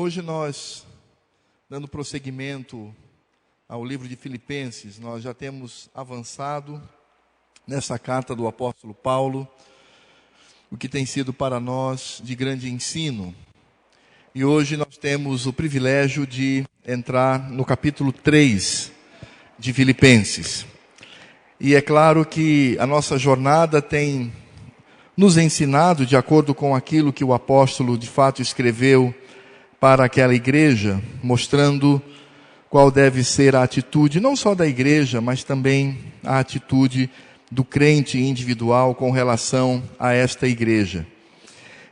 Hoje nós, dando prosseguimento ao livro de Filipenses, nós já temos avançado nessa carta do apóstolo Paulo, o que tem sido para nós de grande ensino. E hoje nós temos o privilégio de entrar no capítulo 3 de Filipenses. E é claro que a nossa jornada tem nos ensinado, de acordo com aquilo que o apóstolo de fato escreveu para aquela igreja, mostrando qual deve ser a atitude, não só da igreja, mas também a atitude do crente individual com relação a esta igreja.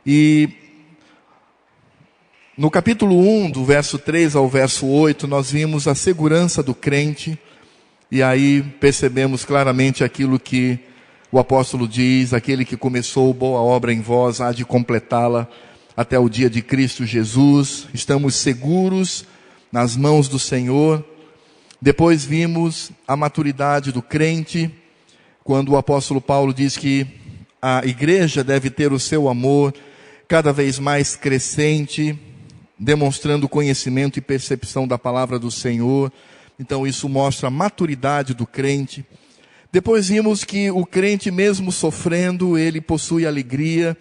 E no capítulo 1, do verso 3 ao verso 8, nós vimos a segurança do crente, e aí percebemos claramente aquilo que o apóstolo diz: aquele que começou boa obra em vós há de completá-la até o dia de Cristo Jesus. Estamos seguros nas mãos do Senhor. Depois vimos a maturidade do crente, quando o apóstolo Paulo diz que a igreja deve ter o seu amor cada vez mais crescente, demonstrando conhecimento e percepção da palavra do Senhor. Então isso mostra a maturidade do crente. Depois vimos que o crente, mesmo sofrendo, ele possui alegria.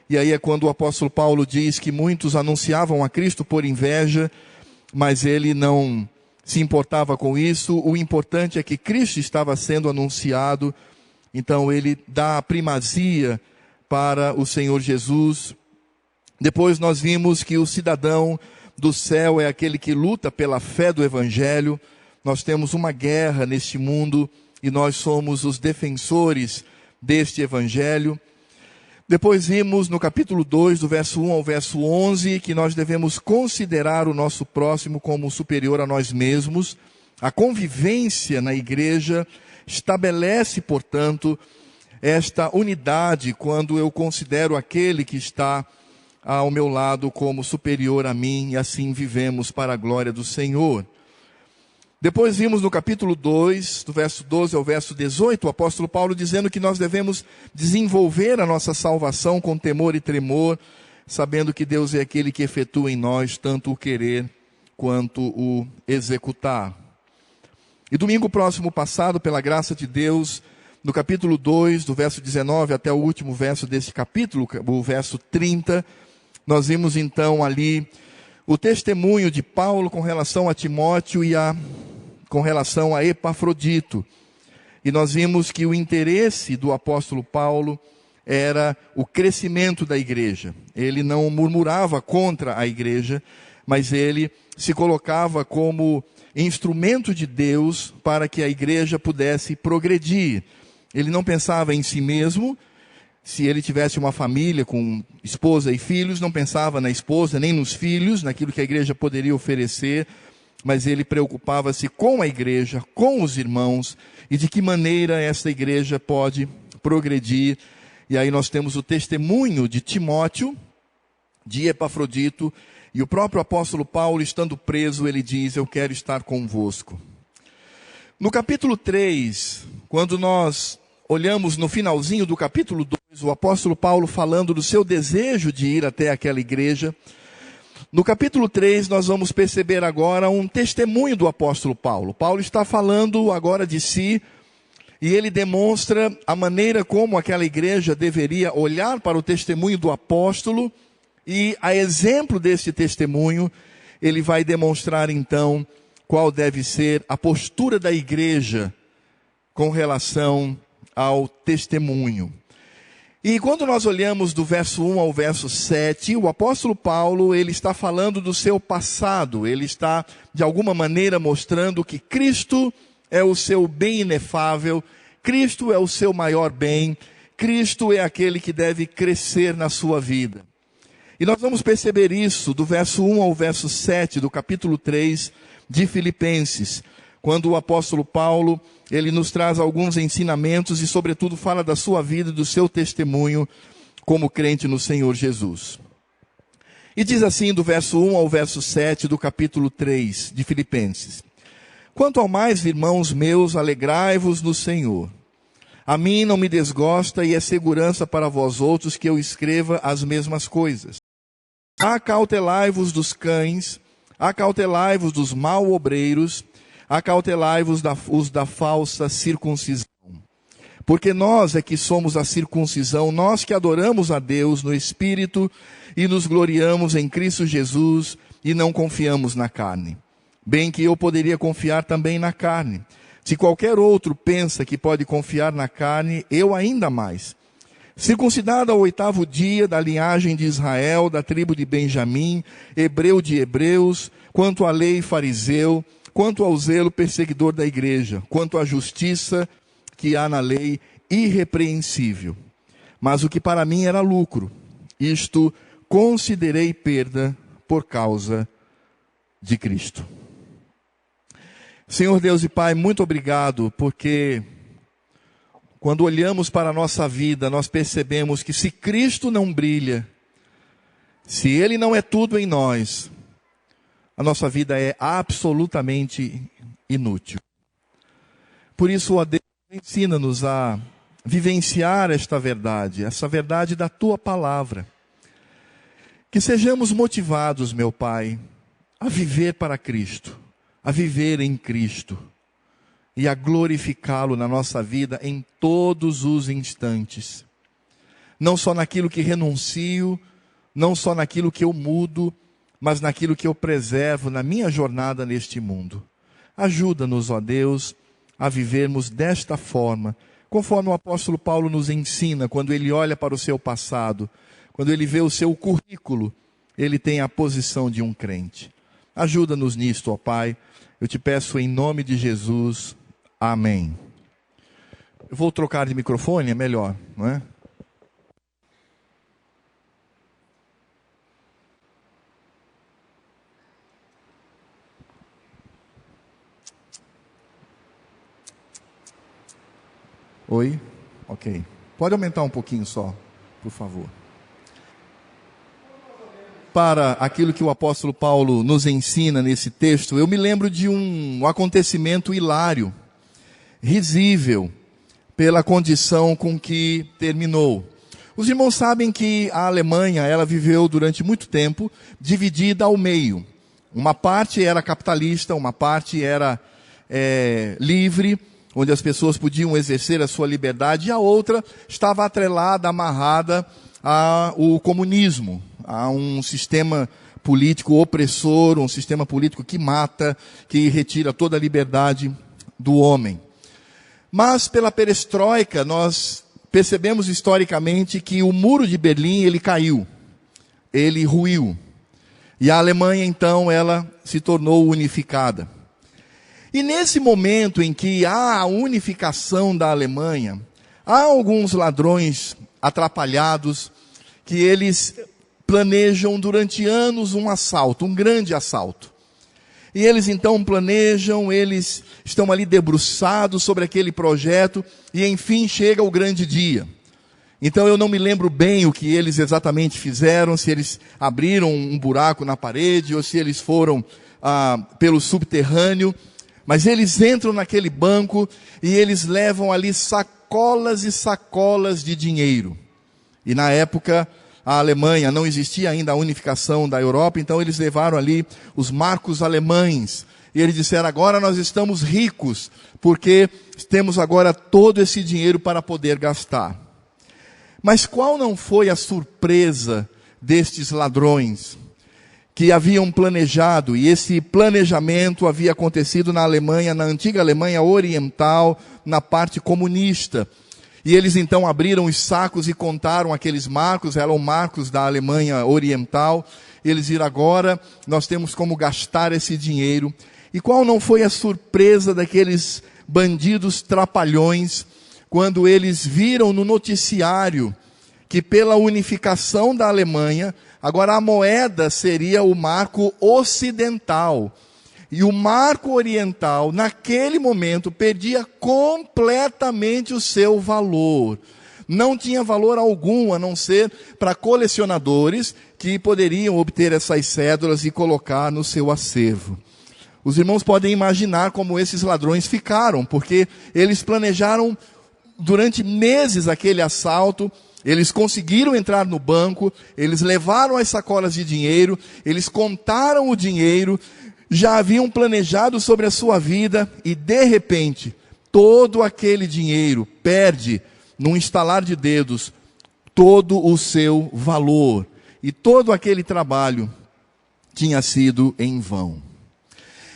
E aí é quando o apóstolo Paulo diz que muitos anunciavam a Cristo por inveja, mas ele não se importava com isso. O importante é que Cristo estava sendo anunciado, então ele dá a primazia para o Senhor Jesus. Depois nós vimos que o cidadão do céu é aquele que luta pela fé do Evangelho. Nós temos uma guerra neste mundo e nós somos os defensores deste Evangelho. Depois vimos no capítulo 2, do verso 1 ao verso 11, que nós devemos considerar o nosso próximo como superior a nós mesmos. A convivência na igreja estabelece, portanto, esta unidade quando eu considero aquele que está ao meu lado como superior a mim, e assim vivemos para a glória do Senhor. Depois vimos no capítulo 2, do verso 12 ao verso 18, o apóstolo Paulo dizendo que nós devemos desenvolver a nossa salvação com temor e tremor, sabendo que Deus é aquele que efetua em nós tanto o querer quanto o executar. E domingo próximo passado, pela graça de Deus, no capítulo 2, do verso 19 até o último verso desse capítulo, o verso 30, nós vimos então ali o testemunho de Paulo com relação a Timóteo e com relação a Epafrodito. E nós vimos que o interesse do apóstolo Paulo era o crescimento da igreja. Ele não murmurava contra a igreja, mas ele se colocava como instrumento de Deus para que a igreja pudesse progredir. Ele não pensava em si mesmo. Se ele tivesse uma família com esposa e filhos, não pensava na esposa nem nos filhos, naquilo que a igreja poderia oferecer, mas ele preocupava-se com a igreja, com os irmãos, e de que maneira essa igreja pode progredir. E aí nós temos o testemunho de Timóteo, de Epafrodito, e o próprio apóstolo Paulo, estando preso, ele diz: eu quero estar convosco. No capítulo 3, quando nós olhamos no finalzinho do capítulo 2, o apóstolo Paulo falando do seu desejo de ir até aquela igreja. No capítulo 3, nós vamos perceber agora um testemunho do apóstolo Paulo. Paulo está falando agora de si, e ele demonstra a maneira como aquela igreja deveria olhar para o testemunho do apóstolo, e a exemplo desse testemunho, ele vai demonstrar então qual deve ser a postura da igreja com relação ao testemunho. E quando nós olhamos do verso 1 ao verso 7, o apóstolo Paulo, ele está falando do seu passado. Ele está, de alguma maneira, mostrando que Cristo é o seu bem inefável, Cristo é o seu maior bem, Cristo é aquele que deve crescer na sua vida. E nós vamos perceber isso do verso 1 ao verso 7 do capítulo 3 de Filipenses, quando o apóstolo Paulo, ele nos traz alguns ensinamentos e, sobretudo, fala da sua vida e do seu testemunho como crente no Senhor Jesus. E diz assim, do verso 1 ao verso 7 do capítulo 3 de Filipenses: quanto ao mais, irmãos meus, alegrai-vos no Senhor. A mim não me desgosta e é segurança para vós outros que eu escreva as mesmas coisas. Acautelai-vos dos cães, acautelai-vos dos mal-obreiros, acautelai-vos da falsa circuncisão. Porque nós é que somos a circuncisão, nós que adoramos a Deus no Espírito e nos gloriamos em Cristo Jesus e não confiamos na carne. Bem que eu poderia confiar também na carne. Se qualquer outro pensa que pode confiar na carne, eu ainda mais. Circuncidado ao 8º dia, da linhagem de Israel, da tribo de Benjamim, hebreu de hebreus, quanto à lei fariseu, quanto ao zelo perseguidor da igreja, quanto à justiça que há na lei, irrepreensível. Mas o que para mim era lucro, isto considerei perda por causa de Cristo. Senhor Deus e Pai, muito obrigado, porque quando olhamos para a nossa vida, nós percebemos que se Cristo não brilha, se Ele não é tudo em nós, a nossa vida é absolutamente inútil. Por isso, ó Deus, ensina-nos a vivenciar esta verdade, essa verdade da Tua palavra. Que sejamos motivados, meu Pai, a viver para Cristo, a viver em Cristo e a glorificá-lo na nossa vida em todos os instantes. Não só naquilo que renuncio, não só naquilo que eu mudo, mas naquilo que eu preservo na minha jornada neste mundo. Ajuda-nos, ó Deus, a vivermos desta forma, conforme o apóstolo Paulo nos ensina, quando ele olha para o seu passado, quando ele vê o seu currículo, ele tem a posição de um crente. Ajuda-nos nisto, ó Pai. Eu te peço em nome de Jesus. Amém. Eu vou trocar de microfone, é melhor, não é? Oi? Ok. Pode aumentar um pouquinho só, por favor. Para aquilo que o apóstolo Paulo nos ensina nesse texto, eu me lembro de um acontecimento hilário, risível, pela condição com que terminou. Os irmãos sabem que a Alemanha, ela viveu durante muito tempo dividida ao meio. Uma parte era capitalista, uma parte era livre, onde as pessoas podiam exercer a sua liberdade, e a outra estava atrelada, amarrada ao comunismo, a um sistema político opressor, um sistema político que mata, que retira toda a liberdade do homem. Mas pela perestroika, nós percebemos historicamente que o muro de Berlim, ele caiu, ele ruiu. E a Alemanha, então, ela se tornou unificada. E nesse momento em que há a unificação da Alemanha, há alguns ladrões atrapalhados que eles planejam durante anos um assalto, um grande assalto. E eles então planejam, eles estão ali debruçados sobre aquele projeto, e enfim chega o grande dia. Então eu não me lembro bem o que eles exatamente fizeram, se eles abriram um buraco na parede, ou se eles foram pelo subterrâneo, mas eles entram naquele banco, e eles levam ali sacolas e sacolas de dinheiro. E na época, a Alemanha, não existia ainda a unificação da Europa, então eles levaram ali os marcos alemães. E eles disseram, agora nós estamos ricos, porque temos agora todo esse dinheiro para poder gastar. Mas qual não foi a surpresa destes ladrões que haviam planejado, e esse planejamento havia acontecido na Alemanha, na antiga Alemanha Oriental, na parte comunista. E eles então abriram os sacos e contaram aqueles marcos, eram marcos da Alemanha Oriental. Eles viram, agora nós temos como gastar esse dinheiro. E qual não foi a surpresa daqueles bandidos trapalhões, quando eles viram no noticiário que pela unificação da Alemanha, agora a moeda seria o marco ocidental. E o marco oriental, naquele momento, perdia completamente o seu valor. Não tinha valor algum, a não ser para colecionadores que poderiam obter essas cédulas e colocar no seu acervo. Os irmãos podem imaginar como esses ladrões ficaram, porque eles planejaram durante meses aquele assalto, Eles conseguiram entrar no banco, eles levaram as sacolas de dinheiro, eles contaram o dinheiro, já haviam planejado sobre a sua vida e de repente, todo aquele dinheiro perde, num estalar de dedos, todo o seu valor. E todo aquele trabalho tinha sido em vão.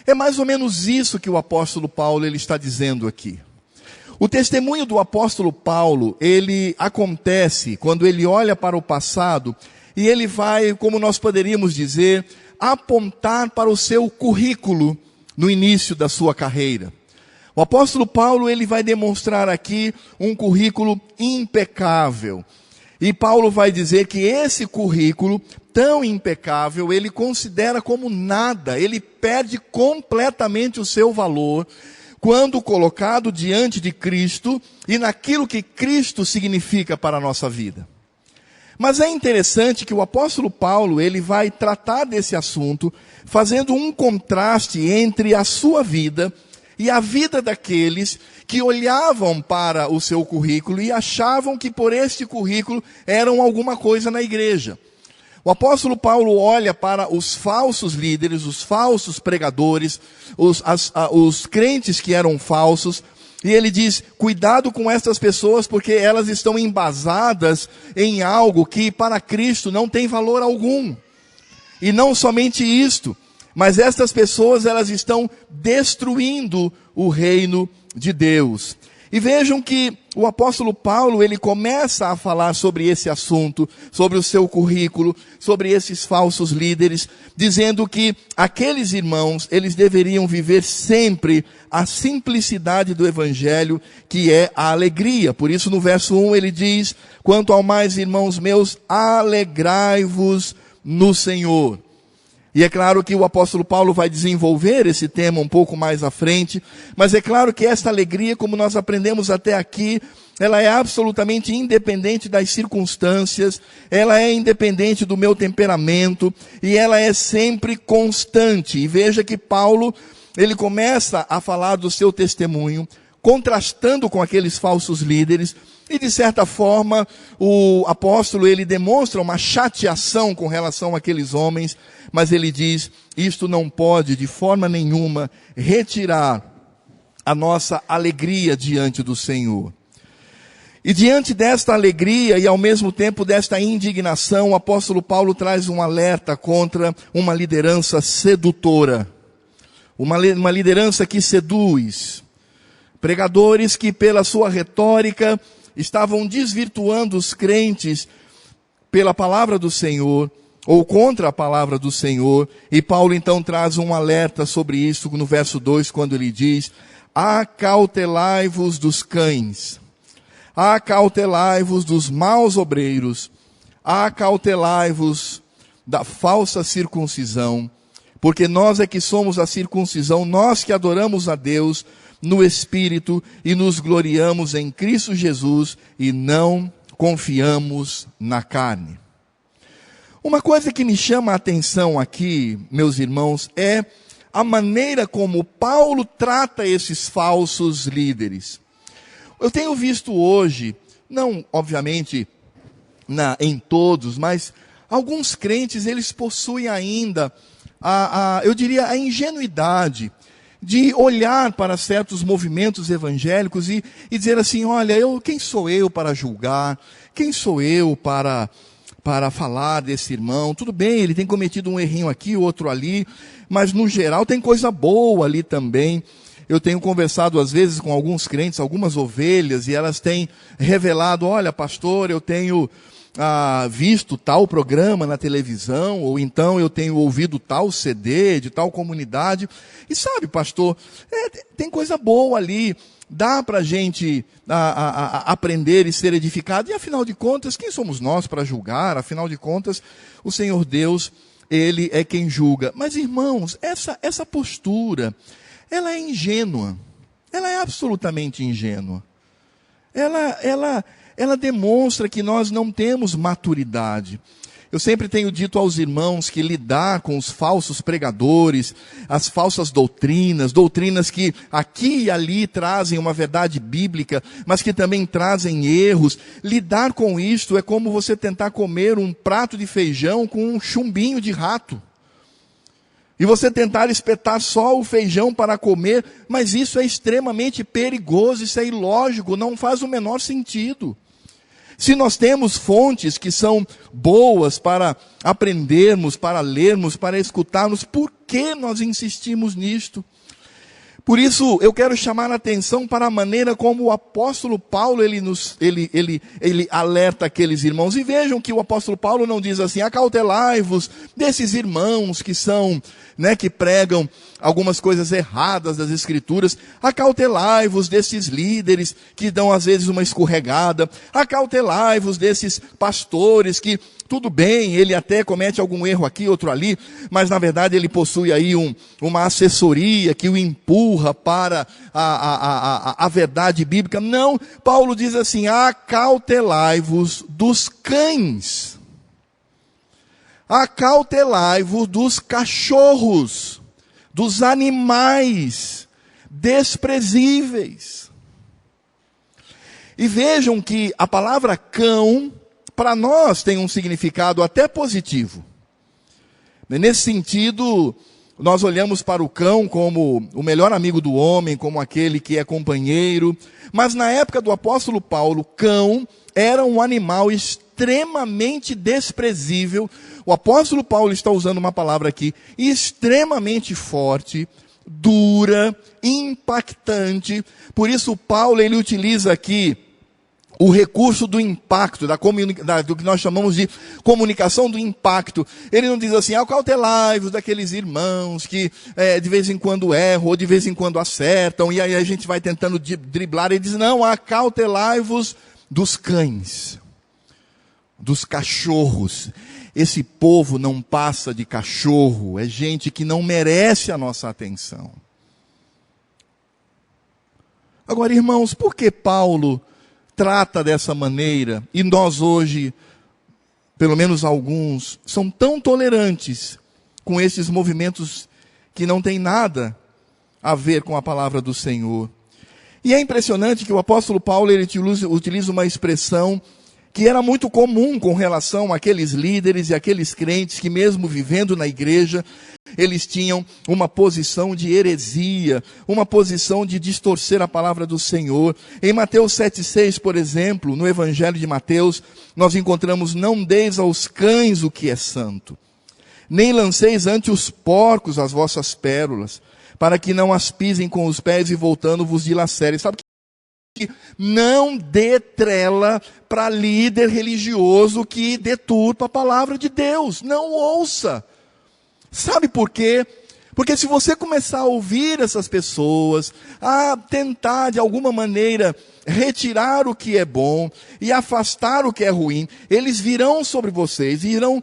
É mais ou menos isso que o apóstolo Paulo ele está dizendo aqui. O testemunho do apóstolo Paulo, ele acontece quando ele olha para o passado e ele vai, como nós poderíamos dizer, apontar para o seu currículo no início da sua carreira. O apóstolo Paulo, ele vai demonstrar aqui um currículo impecável. E Paulo vai dizer que esse currículo tão impecável, ele considera como nada, ele perde completamente o seu valor quando colocado diante de Cristo e naquilo que Cristo significa para a nossa vida. Mas é interessante que o apóstolo Paulo, ele vai tratar desse assunto, fazendo um contraste entre a sua vida e a vida daqueles que olhavam para o seu currículo e achavam que por este currículo eram alguma coisa na igreja. O apóstolo Paulo olha para os falsos líderes, os falsos pregadores, os crentes que eram falsos, e ele diz, cuidado com essas pessoas, porque elas estão embasadas em algo que para Cristo não tem valor algum. E não somente isto, mas estas pessoas elas estão destruindo o reino de Deus. E vejam que o apóstolo Paulo, ele começa a falar sobre esse assunto, sobre o seu currículo, sobre esses falsos líderes, dizendo que aqueles irmãos, eles deveriam viver sempre a simplicidade do evangelho, que é a alegria. Por isso no verso 1 ele diz, quanto ao mais, irmãos meus, alegrai-vos no Senhor. E é claro que o apóstolo Paulo vai desenvolver esse tema um pouco mais à frente, mas é claro que esta alegria, como nós aprendemos até aqui, ela é absolutamente independente das circunstâncias, ela é independente do meu temperamento, e ela é sempre constante. E veja que Paulo, ele começa a falar do seu testemunho, contrastando com aqueles falsos líderes, e de certa forma, o apóstolo, ele demonstra uma chateação com relação àqueles homens, mas ele diz, isto não pode de forma nenhuma retirar a nossa alegria diante do Senhor. E diante desta alegria e ao mesmo tempo desta indignação, o apóstolo Paulo traz um alerta contra uma liderança sedutora. Uma liderança que seduz. Pregadores que pela sua retórica estavam desvirtuando os crentes pela palavra do Senhor, ou contra a palavra do Senhor, e Paulo então traz um alerta sobre isso no verso 2, quando ele diz, acautelai-vos dos cães, acautelai-vos dos maus obreiros, acautelai-vos da falsa circuncisão, porque nós é que somos a circuncisão, nós que adoramos a Deus no Espírito e nos gloriamos em Cristo Jesus e não confiamos na carne. Uma coisa que me chama a atenção aqui, meus irmãos, é a maneira como Paulo trata esses falsos líderes. Eu tenho visto hoje, não obviamente em todos, mas alguns crentes, eles possuem ainda, eu diria, a ingenuidade de olhar para certos movimentos evangélicos e dizer assim, olha, quem sou eu para julgar? Quem sou eu para falar desse irmão? Tudo bem, ele tem cometido um errinho aqui, outro ali, mas no geral tem coisa boa ali também. Eu tenho conversado às vezes com alguns crentes, algumas ovelhas, e elas têm revelado, olha pastor, eu tenho visto tal programa na televisão, ou então eu tenho ouvido tal CD de tal comunidade, e sabe pastor, tem coisa boa ali, dá para a gente aprender e ser edificado, e afinal de contas, quem somos nós para julgar? Afinal de contas, o Senhor Deus, Ele é quem julga. Mas irmãos, essa postura, ela é ingênua, ela é absolutamente ingênua, ela demonstra que nós não temos maturidade. Eu sempre tenho dito aos irmãos que lidar com os falsos pregadores, as falsas doutrinas, doutrinas que aqui e ali trazem uma verdade bíblica, mas que também trazem erros, lidar com isto é como você tentar comer um prato de feijão com um chumbinho de rato. E você tentar espetar só o feijão para comer, mas isso é extremamente perigoso, isso é ilógico, não faz o menor sentido. Se nós temos fontes que são boas para aprendermos, para lermos, para escutarmos, por que nós insistimos nisto? Por isso, eu quero chamar a atenção para a maneira como o apóstolo Paulo, ele alerta aqueles irmãos. E vejam que o apóstolo Paulo não diz assim, acautelai-vos desses irmãos que são, que pregam algumas coisas erradas das escrituras. Acautelai-vos desses líderes que dão às vezes uma escorregada. Acautelai-vos desses pastores que, tudo bem, ele até comete algum erro aqui, outro ali, mas na verdade ele possui aí uma assessoria que o empurra para a verdade bíblica. Não, Paulo diz assim, acautelai-vos dos cães. Acautelai-vos dos cachorros, dos animais desprezíveis. E vejam que a palavra cão, para nós tem um significado até positivo. Nesse sentido, nós olhamos para o cão como o melhor amigo do homem, como aquele que é companheiro. Mas na época do apóstolo Paulo, cão era um animal extremamente desprezível. O apóstolo Paulo está usando uma palavra aqui, extremamente forte, dura, impactante. Por isso Paulo, ele utiliza aqui o recurso do impacto, do que nós chamamos de comunicação do impacto. Ele não diz assim, acautelai-vos daqueles irmãos que de vez em quando erram, ou de vez em quando acertam, e aí a gente vai tentando driblar. Ele diz, não, acautelai-vos dos cães, dos cachorros. Esse povo não passa de cachorro, é gente que não merece a nossa atenção. Agora, irmãos, por que Paulo trata dessa maneira, e nós hoje, pelo menos alguns, são tão tolerantes com esses movimentos que não tem nada a ver com a palavra do Senhor? E é impressionante que o apóstolo Paulo, ele utiliza uma expressão que era muito comum com relação àqueles líderes e àqueles crentes que mesmo vivendo na igreja, eles tinham uma posição de heresia, uma posição de distorcer a palavra do Senhor. Em Mateus 7,6, por exemplo, no Evangelho de Mateus, nós encontramos, não deis aos cães o que é santo, nem lanceis ante os porcos as vossas pérolas, para que não as pisem com os pés e voltando vos dilacerem. Sabe que não dê trela para líder religioso que deturpa a palavra de Deus. Não ouça. Sabe por quê? Porque se você começar a ouvir essas pessoas, a tentar de alguma maneira retirar o que é bom e afastar o que é ruim, eles virão sobre vocês, irão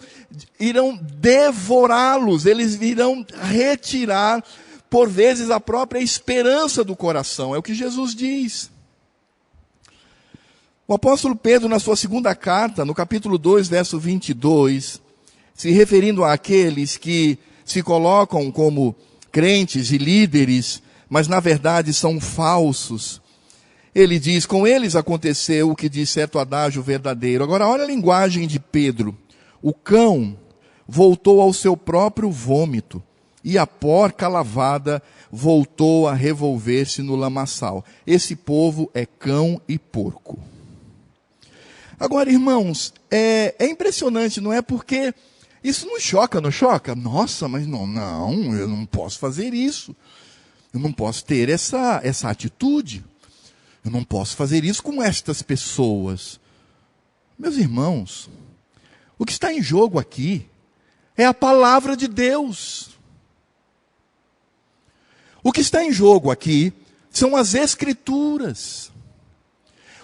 devorá-los, eles virão retirar, por vezes, a própria esperança do coração. É o que Jesus diz. O apóstolo Pedro, na sua segunda carta, no capítulo 2, verso 22, se referindo àqueles que se colocam como crentes e líderes, mas na verdade são falsos, ele diz, com eles aconteceu o que diz certo adágio verdadeiro. Agora olha a linguagem de Pedro. O cão voltou ao seu próprio vômito, e a porca lavada voltou a revolver-se no lamaçal. Esse povo é cão e porco. Agora, irmãos, é impressionante, não é? Porque isso não choca, não choca? Nossa, mas não, eu não posso fazer isso. Eu não posso ter essa atitude. Eu não posso fazer isso com estas pessoas. Meus irmãos, o que está em jogo aqui é a palavra de Deus. O que está em jogo aqui são as Escrituras.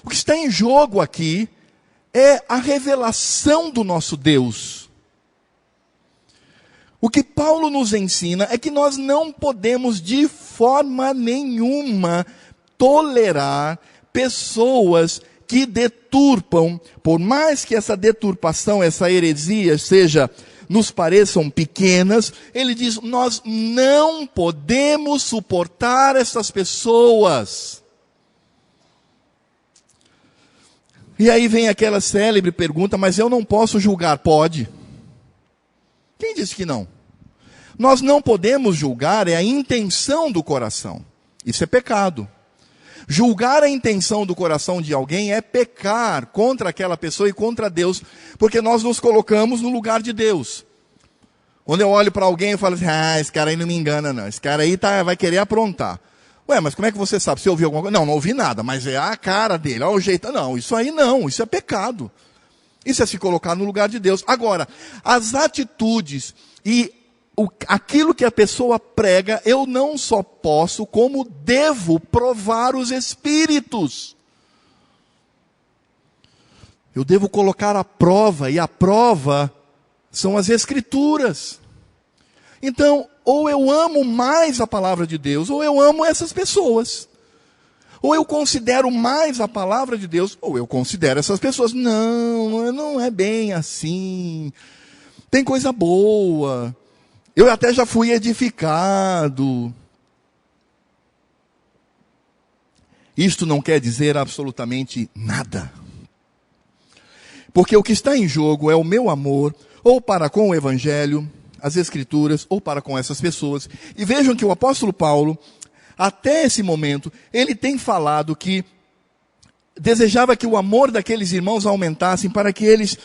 O que está em jogo aqui é a revelação do nosso Deus. O que Paulo nos ensina é que nós não podemos de forma nenhuma tolerar pessoas que deturpam, por mais que essa deturpação, essa heresia nos pareçam pequenas, ele diz, nós não podemos suportar essas pessoas. E aí vem aquela célebre pergunta, mas eu não posso julgar, pode? Quem disse que não? Nós não podemos julgar, é a intenção do coração. Isso é pecado. Julgar a intenção do coração de alguém é pecar contra aquela pessoa e contra Deus, porque nós nos colocamos no lugar de Deus. Quando eu olho para alguém e falo assim, esse cara aí não me engana não, esse cara aí vai querer aprontar. Ué, mas como é que você sabe? Você ouviu alguma coisa? Não, não ouvi nada, mas é a cara dele, olha o jeito. Não, isso aí não, isso é pecado. Isso é se colocar no lugar de Deus. Agora, as atitudes e aquilo que a pessoa prega, eu não só posso, como devo provar os espíritos. Eu devo colocar a prova, e a prova são as escrituras. Então, ou eu amo mais a palavra de Deus, ou eu amo essas pessoas. Ou eu considero mais a palavra de Deus, ou eu considero essas pessoas. Não é bem assim. Tem coisa boa. Eu até já fui edificado. Isto não quer dizer absolutamente nada. Porque o que está em jogo é o meu amor, ou para com o Evangelho, as Escrituras, ou para com essas pessoas. E vejam que o apóstolo Paulo, até esse momento, ele tem falado que desejava que o amor daqueles irmãos aumentasse para que eles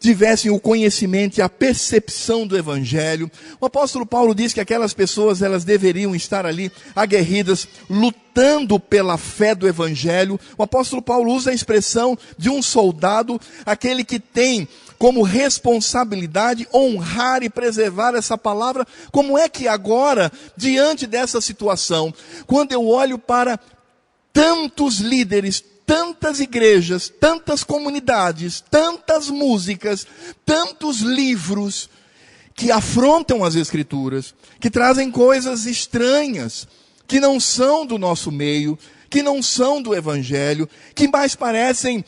tivessem o conhecimento e a percepção do Evangelho. O apóstolo Paulo diz que aquelas pessoas, elas deveriam estar ali aguerridas, lutando pela fé do Evangelho. O apóstolo Paulo usa a expressão de um soldado, aquele que tem como responsabilidade honrar e preservar essa palavra. Como é que agora, diante dessa situação, quando eu olho para tantos líderes, tantas igrejas, tantas comunidades, tantas músicas, tantos livros que afrontam as Escrituras, que trazem coisas estranhas, que não são do nosso meio, que não são do Evangelho, que mais parecem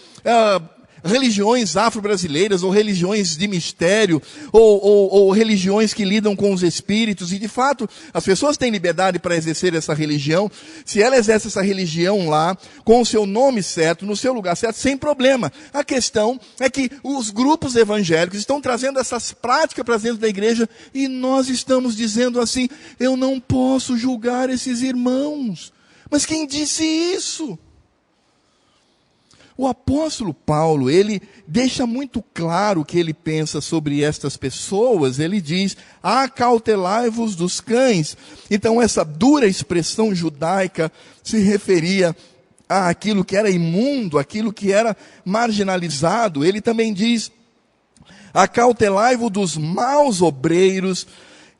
religiões afro-brasileiras, ou religiões de mistério, ou religiões que lidam com os espíritos, e de fato, as pessoas têm liberdade para exercer essa religião. Se ela exerce essa religião lá, com o seu nome certo, no seu lugar certo, sem problema. A questão é que os grupos evangélicos estão trazendo essas práticas para dentro da igreja, e nós estamos dizendo assim, eu não posso julgar esses irmãos. Mas quem disse isso? O apóstolo Paulo, ele deixa muito claro o que ele pensa sobre estas pessoas. Ele diz, acautelai-vos dos cães. Então essa dura expressão judaica se referia àquilo que era imundo, aquilo que era marginalizado. Ele também diz, acautelai-vos dos maus obreiros.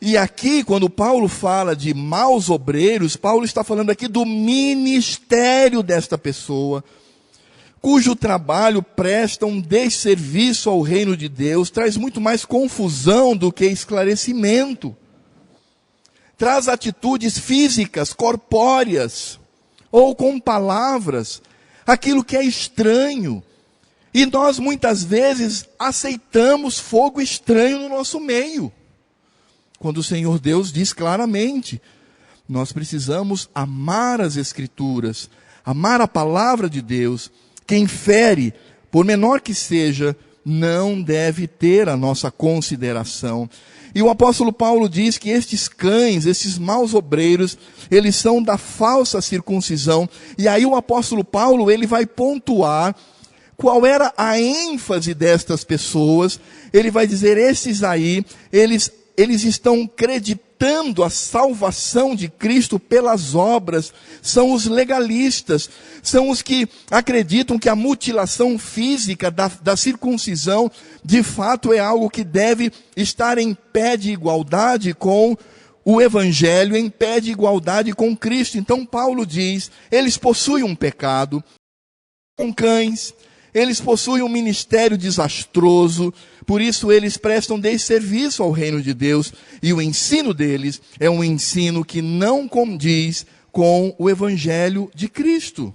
E aqui, quando Paulo fala de maus obreiros, Paulo está falando aqui do ministério desta pessoa, cujo trabalho presta um desserviço ao reino de Deus, traz muito mais confusão do que esclarecimento. Traz atitudes físicas, corpóreas, ou com palavras, aquilo que é estranho. E nós muitas vezes aceitamos fogo estranho no nosso meio. Quando o Senhor Deus diz claramente, nós precisamos amar as Escrituras, amar a palavra de Deus. Quem fere, por menor que seja, não deve ter a nossa consideração. E o apóstolo Paulo diz que estes cães, esses maus obreiros, eles são da falsa circuncisão. E aí o apóstolo Paulo, ele vai pontuar qual era a ênfase destas pessoas. Ele vai dizer, esses aí, eles estão acreditando a salvação de Cristo pelas obras, são os legalistas, são os que acreditam que a mutilação física da circuncisão, de fato é algo que deve estar em pé de igualdade com o Evangelho, em pé de igualdade com Cristo. Então Paulo diz, eles possuem um pecado, são cães, eles possuem um ministério desastroso, por isso eles prestam desserviço ao reino de Deus, e o ensino deles é um ensino que não condiz com o Evangelho de Cristo.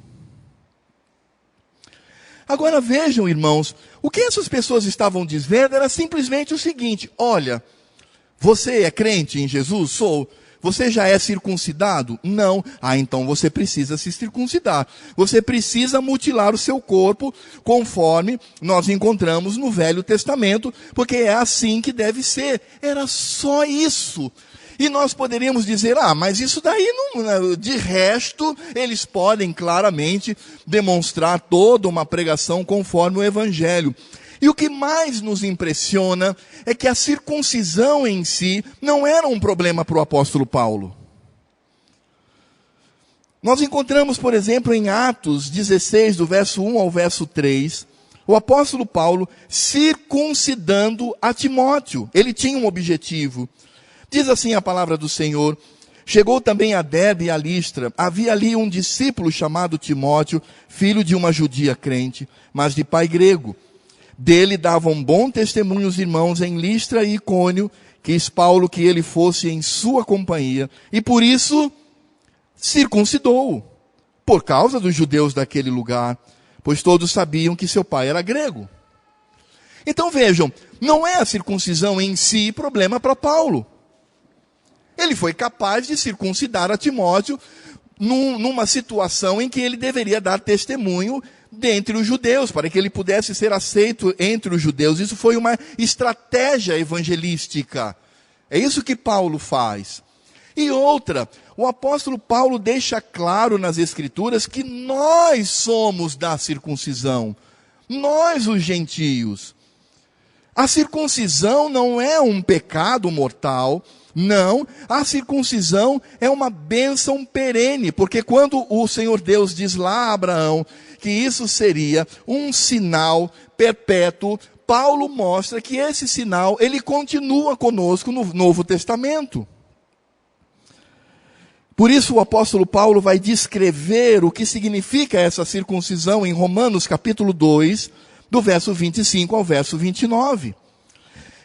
Agora vejam, irmãos, o que essas pessoas estavam dizendo era simplesmente o seguinte: olha, você é crente em Jesus? Sou. Você já é circuncidado? Não. Ah, então você precisa se circuncidar. Você precisa mutilar o seu corpo, conforme nós encontramos no Velho Testamento, porque é assim que deve ser. Era só isso. E nós poderíamos dizer, mas isso daí não, de resto, eles podem claramente demonstrar toda uma pregação conforme o Evangelho. E o que mais nos impressiona é que a circuncisão em si não era um problema para o apóstolo Paulo. Nós encontramos, por exemplo, em Atos 16, do verso 1 ao verso 3, o apóstolo Paulo circuncidando a Timóteo. Ele tinha um objetivo. Diz assim a palavra do Senhor: chegou também a Derbe e a Listra. Havia ali um discípulo chamado Timóteo, filho de uma judia crente, mas de pai grego. Dele davam bom testemunho os irmãos em Listra e Icônio, quis Paulo que ele fosse em sua companhia, e por isso circuncidou-o, por causa dos judeus daquele lugar, pois todos sabiam que seu pai era grego. Então vejam, não é a circuncisão em si problema para Paulo. Ele foi capaz de circuncidar a Timóteo numa situação em que ele deveria dar testemunho dentre os judeus, para que ele pudesse ser aceito entre os judeus. Isso foi uma estratégia evangelística. É isso que Paulo faz. E outra, o apóstolo Paulo deixa claro nas Escrituras que nós somos da circuncisão. Nós, os gentios. A circuncisão não é um pecado mortal. Não, a circuncisão é uma bênção perene, porque quando o Senhor Deus diz lá a Abraão que isso seria um sinal perpétuo, Paulo mostra que esse sinal, ele continua conosco no Novo Testamento. Por isso o apóstolo Paulo vai descrever o que significa essa circuncisão em Romanos capítulo 2, do verso 25 ao verso 29.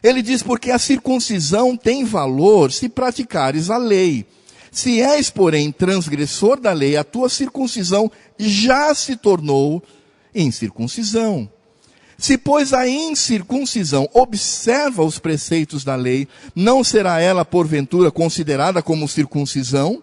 Ele diz, porque a circuncisão tem valor se praticares a lei. Se és, porém, transgressor da lei, a tua circuncisão já se tornou incircuncisão. Se, pois, a incircuncisão observa os preceitos da lei, não será ela, porventura, considerada como circuncisão?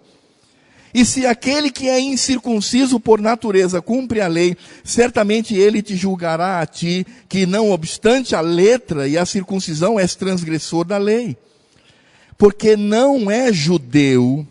E se aquele que é incircunciso por natureza cumpre a lei, certamente ele te julgará a ti, que não obstante a letra e a circuncisão és transgressor da lei. Porque não é judeu,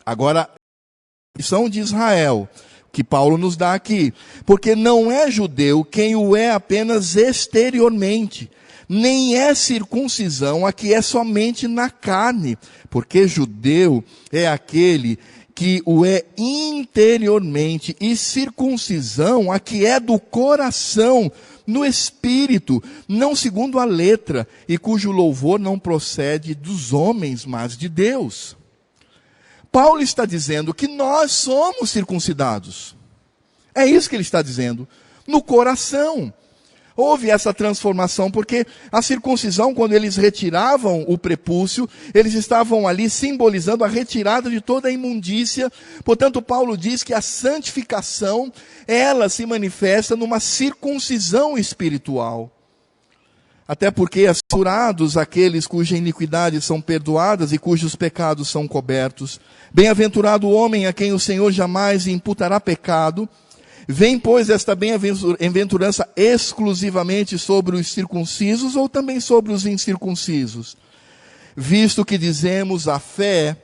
agora, a lição de Israel, que Paulo nos dá aqui, porque não é judeu quem o é apenas exteriormente, nem é circuncisão a que é somente na carne, porque judeu é aquele que o é interiormente, e circuncisão a que é do coração, no espírito, não segundo a letra, e cujo louvor não procede dos homens, mas de Deus. Paulo está dizendo que nós somos circuncidados. É isso que ele está dizendo, no coração. Houve essa transformação, porque a circuncisão, quando eles retiravam o prepúcio, eles estavam ali simbolizando a retirada de toda a imundícia. Portanto, Paulo diz que a santificação, ela se manifesta numa circuncisão espiritual. Até porque, assegurados aqueles cuja iniquidades são perdoadas e cujos pecados são cobertos. Bem-aventurado o homem a quem o Senhor jamais imputará pecado. Vem, pois, esta bem-aventurança exclusivamente sobre os circuncisos ou também sobre os incircuncisos? Visto que dizemos a fé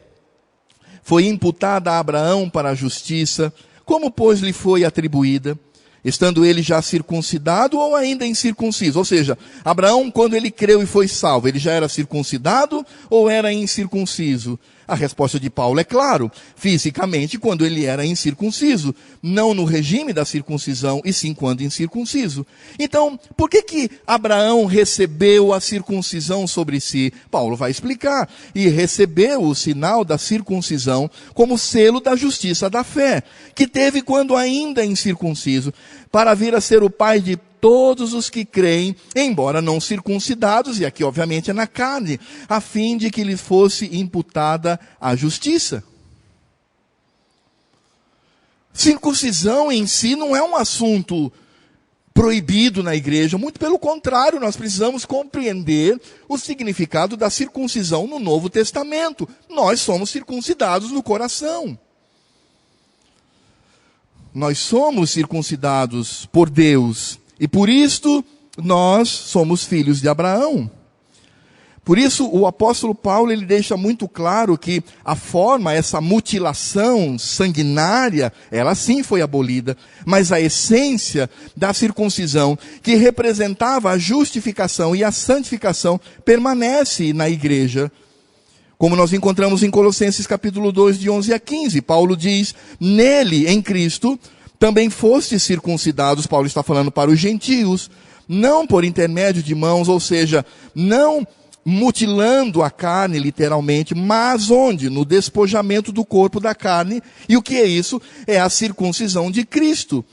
foi imputada a Abraão para a justiça, como, pois, lhe foi atribuída? Estando ele já circuncidado ou ainda incircunciso? Ou seja, Abraão, quando ele creu e foi salvo, ele já era circuncidado ou era incircunciso? A resposta de Paulo é claro, fisicamente quando ele era incircunciso, não no regime da circuncisão, e sim quando incircunciso. Então, por que Abraão recebeu a circuncisão sobre si? Paulo vai explicar. E recebeu o sinal da circuncisão como selo da justiça da fé, que teve quando ainda incircunciso, para vir a ser o pai de todos os que creem, embora não circuncidados, e aqui obviamente é na carne, a fim de que lhe fosse imputada a justiça. Circuncisão em si não é um assunto proibido na igreja. Muito pelo contrário, nós precisamos compreender o significado da circuncisão no Novo Testamento. Nós somos circuncidados no coração. Nós somos circuncidados por Deus. E por isto, nós somos filhos de Abraão. Por isso, o apóstolo Paulo, ele deixa muito claro que a forma, essa mutilação sanguinária, ela sim foi abolida. Mas a essência da circuncisão, que representava a justificação e a santificação, permanece na igreja. Como nós encontramos em Colossenses capítulo 2, de 11 a 15. Paulo diz, nele, em Cristo, também fostes circuncidados, Paulo está falando para os gentios, não por intermédio de mãos, ou seja, não mutilando a carne, literalmente, mas onde? No despojamento do corpo da carne. E o que é isso? É a circuncisão de Cristo.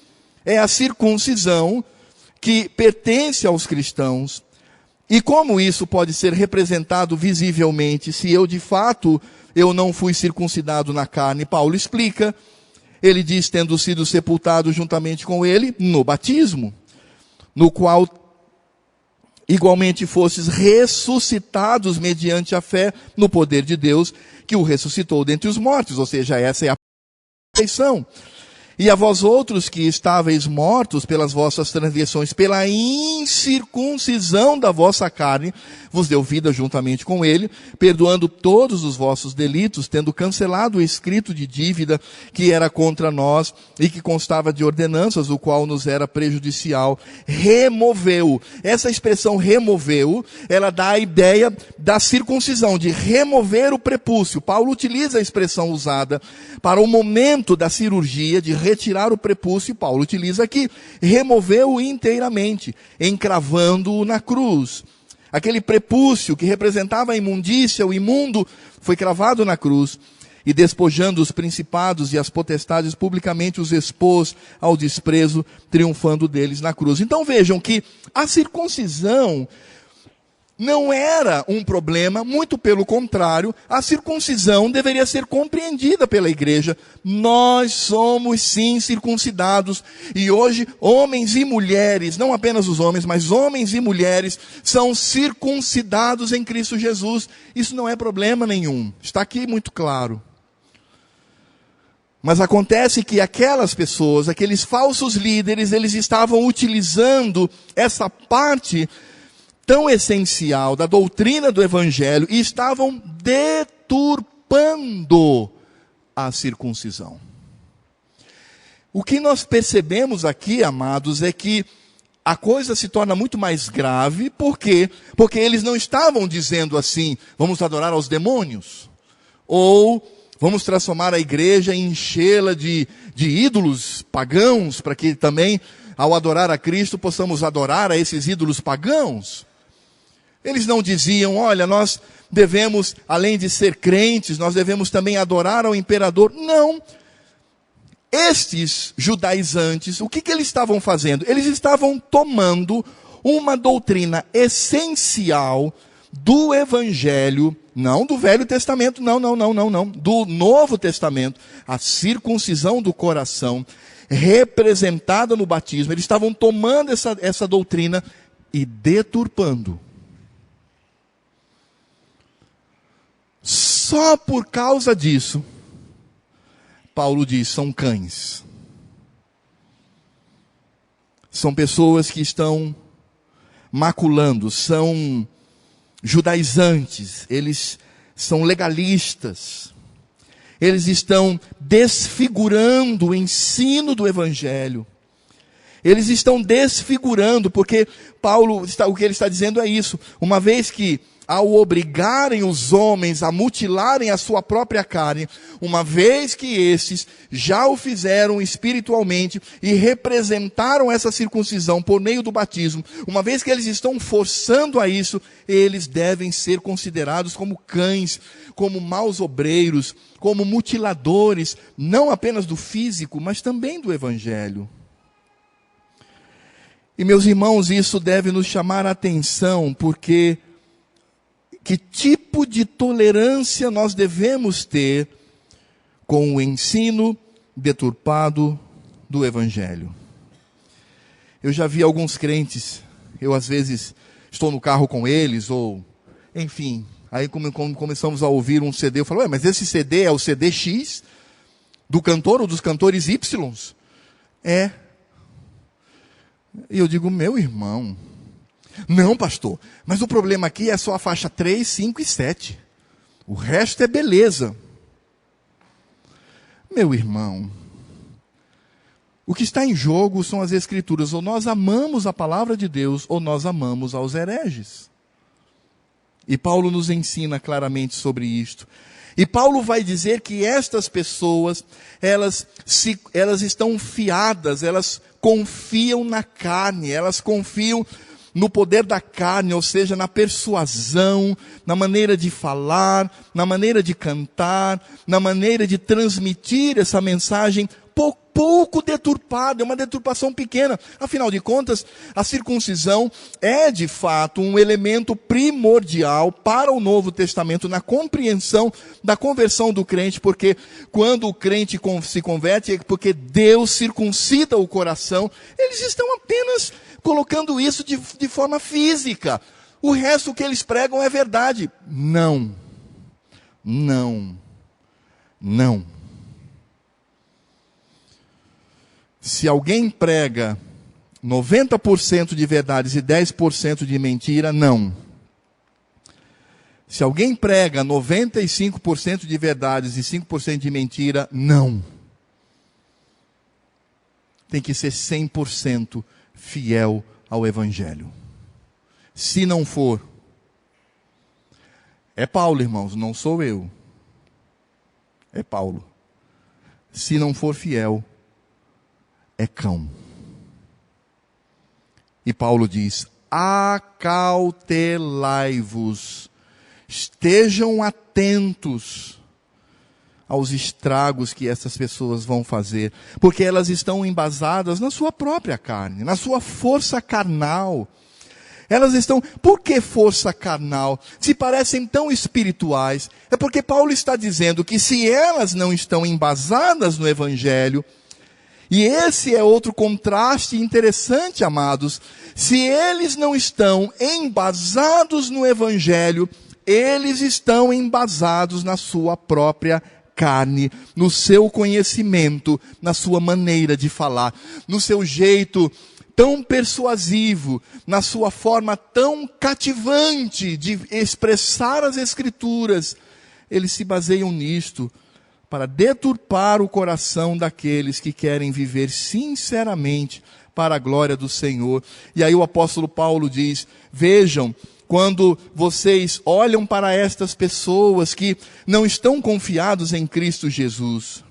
É a circuncisão que pertence aos cristãos. E como isso pode ser representado visivelmente, se eu de fato, eu não fui circuncidado na carne? Paulo explica, ele diz, tendo sido sepultado juntamente com ele, no batismo, no qual igualmente fostes ressuscitados mediante a fé no poder de Deus, que o ressuscitou dentre os mortos, ou seja, essa é a ressurreição. E a vós outros que estáveis mortos pelas vossas transgressões, pela incircuncisão da vossa carne, vos deu vida juntamente com ele, perdoando todos os vossos delitos, tendo cancelado o escrito de dívida que era contra nós e que constava de ordenanças, o qual nos era prejudicial. Removeu. Essa expressão removeu, ela dá a ideia da circuncisão, de remover o prepúcio. Paulo utiliza a expressão usada para o momento da cirurgia, de retirar o prepúcio, e Paulo utiliza aqui, removeu-o inteiramente, encravando-o na cruz. Aquele prepúcio que representava a imundícia, o imundo, foi cravado na cruz, e despojando os principados e as potestades, publicamente os expôs ao desprezo, triunfando deles na cruz. Então vejam que a circuncisão não era um problema, muito pelo contrário, a circuncisão deveria ser compreendida pela igreja. Nós somos sim circuncidados, e hoje homens e mulheres, não apenas os homens, mas homens e mulheres, são circuncidados em Cristo Jesus. Isso não é problema nenhum, está aqui muito claro. Mas acontece que aquelas pessoas, aqueles falsos líderes, eles estavam utilizando essa parte tão essencial da doutrina do Evangelho e estavam deturpando a circuncisão. O que nós percebemos aqui, amados, é que a coisa se torna muito mais grave. Por quê? Porque eles não estavam dizendo assim, vamos adorar aos demônios, ou vamos transformar a igreja e enchê-la de ídolos pagãos, para que também, ao adorar a Cristo, possamos adorar a esses ídolos pagãos. Eles não diziam, olha, nós devemos, além de ser crentes, nós devemos também adorar ao imperador. Não. Estes judaizantes, o que eles estavam fazendo? Eles estavam tomando uma doutrina essencial do Evangelho, não do Velho Testamento, não, do Novo Testamento, a circuncisão do coração, representada no batismo. Eles estavam tomando essa doutrina e deturpando. Só por causa disso, Paulo diz, são cães. São pessoas que estão maculando, são judaizantes, eles são legalistas. Eles estão desfigurando o ensino do Evangelho. Eles estão desfigurando, porque Paulo, o que ele está dizendo é isso. Uma vez que, ao obrigarem os homens a mutilarem a sua própria carne, uma vez que estes já o fizeram espiritualmente e representaram essa circuncisão por meio do batismo, uma vez que eles estão forçando a isso, eles devem ser considerados como cães, como maus obreiros, como mutiladores, não apenas do físico, mas também do Evangelho. E meus irmãos, isso deve nos chamar a atenção, porque que tipo de tolerância nós devemos ter com o ensino deturpado do Evangelho? Eu já vi alguns crentes, eu às vezes estou no carro com eles, ou enfim, aí começamos a ouvir um CD, eu falo, mas esse CD é o CD X do cantor ou dos cantores Y? É. E eu digo, meu irmão, não, pastor, mas o problema aqui é só a faixa 3, 5 e 7. O resto é beleza. Meu irmão, o que está em jogo são as Escrituras. Ou nós amamos a palavra de Deus, ou nós amamos aos hereges. E Paulo nos ensina claramente sobre isto. E Paulo vai dizer que estas pessoas, elas estão fiadas, elas confiam na carne, elas confiam no poder da carne, ou seja, na persuasão, na maneira de falar, na maneira de cantar, na maneira de transmitir essa mensagem pouco deturpada, é uma deturpação pequena. Afinal de contas, a circuncisão é de fato um elemento primordial para o Novo Testamento na compreensão da conversão do crente, porque quando o crente se converte é porque Deus circuncida o coração. Eles estão apenas colocando isso de forma física. O resto que eles pregam é verdade. Não. Se alguém prega 90% de verdades e 10% de mentira, não. Se alguém prega 95% de verdades e 5% de mentira, não. Tem que ser 100% fiel ao Evangelho. Se não for, é Paulo, irmãos, não sou eu. É Paulo. Se não for fiel, é cão. E Paulo diz, acautelai-vos, estejam atentos aos estragos que essas pessoas vão fazer, porque elas estão embasadas na sua própria carne, na sua força carnal. Elas estão, por que força carnal? Se parecem tão espirituais, é porque Paulo está dizendo que se elas não estão embasadas no Evangelho, e esse é outro contraste interessante, amados. Se eles não estão embasados no Evangelho, eles estão embasados na sua própria carne, no seu conhecimento, na sua maneira de falar, no seu jeito tão persuasivo, na sua forma tão cativante de expressar as Escrituras. Eles se baseiam nisto, para deturpar o coração daqueles que querem viver sinceramente para a glória do Senhor. E aí o apóstolo Paulo diz, vejam, quando vocês olham para estas pessoas que não estão confiados em Cristo Jesus,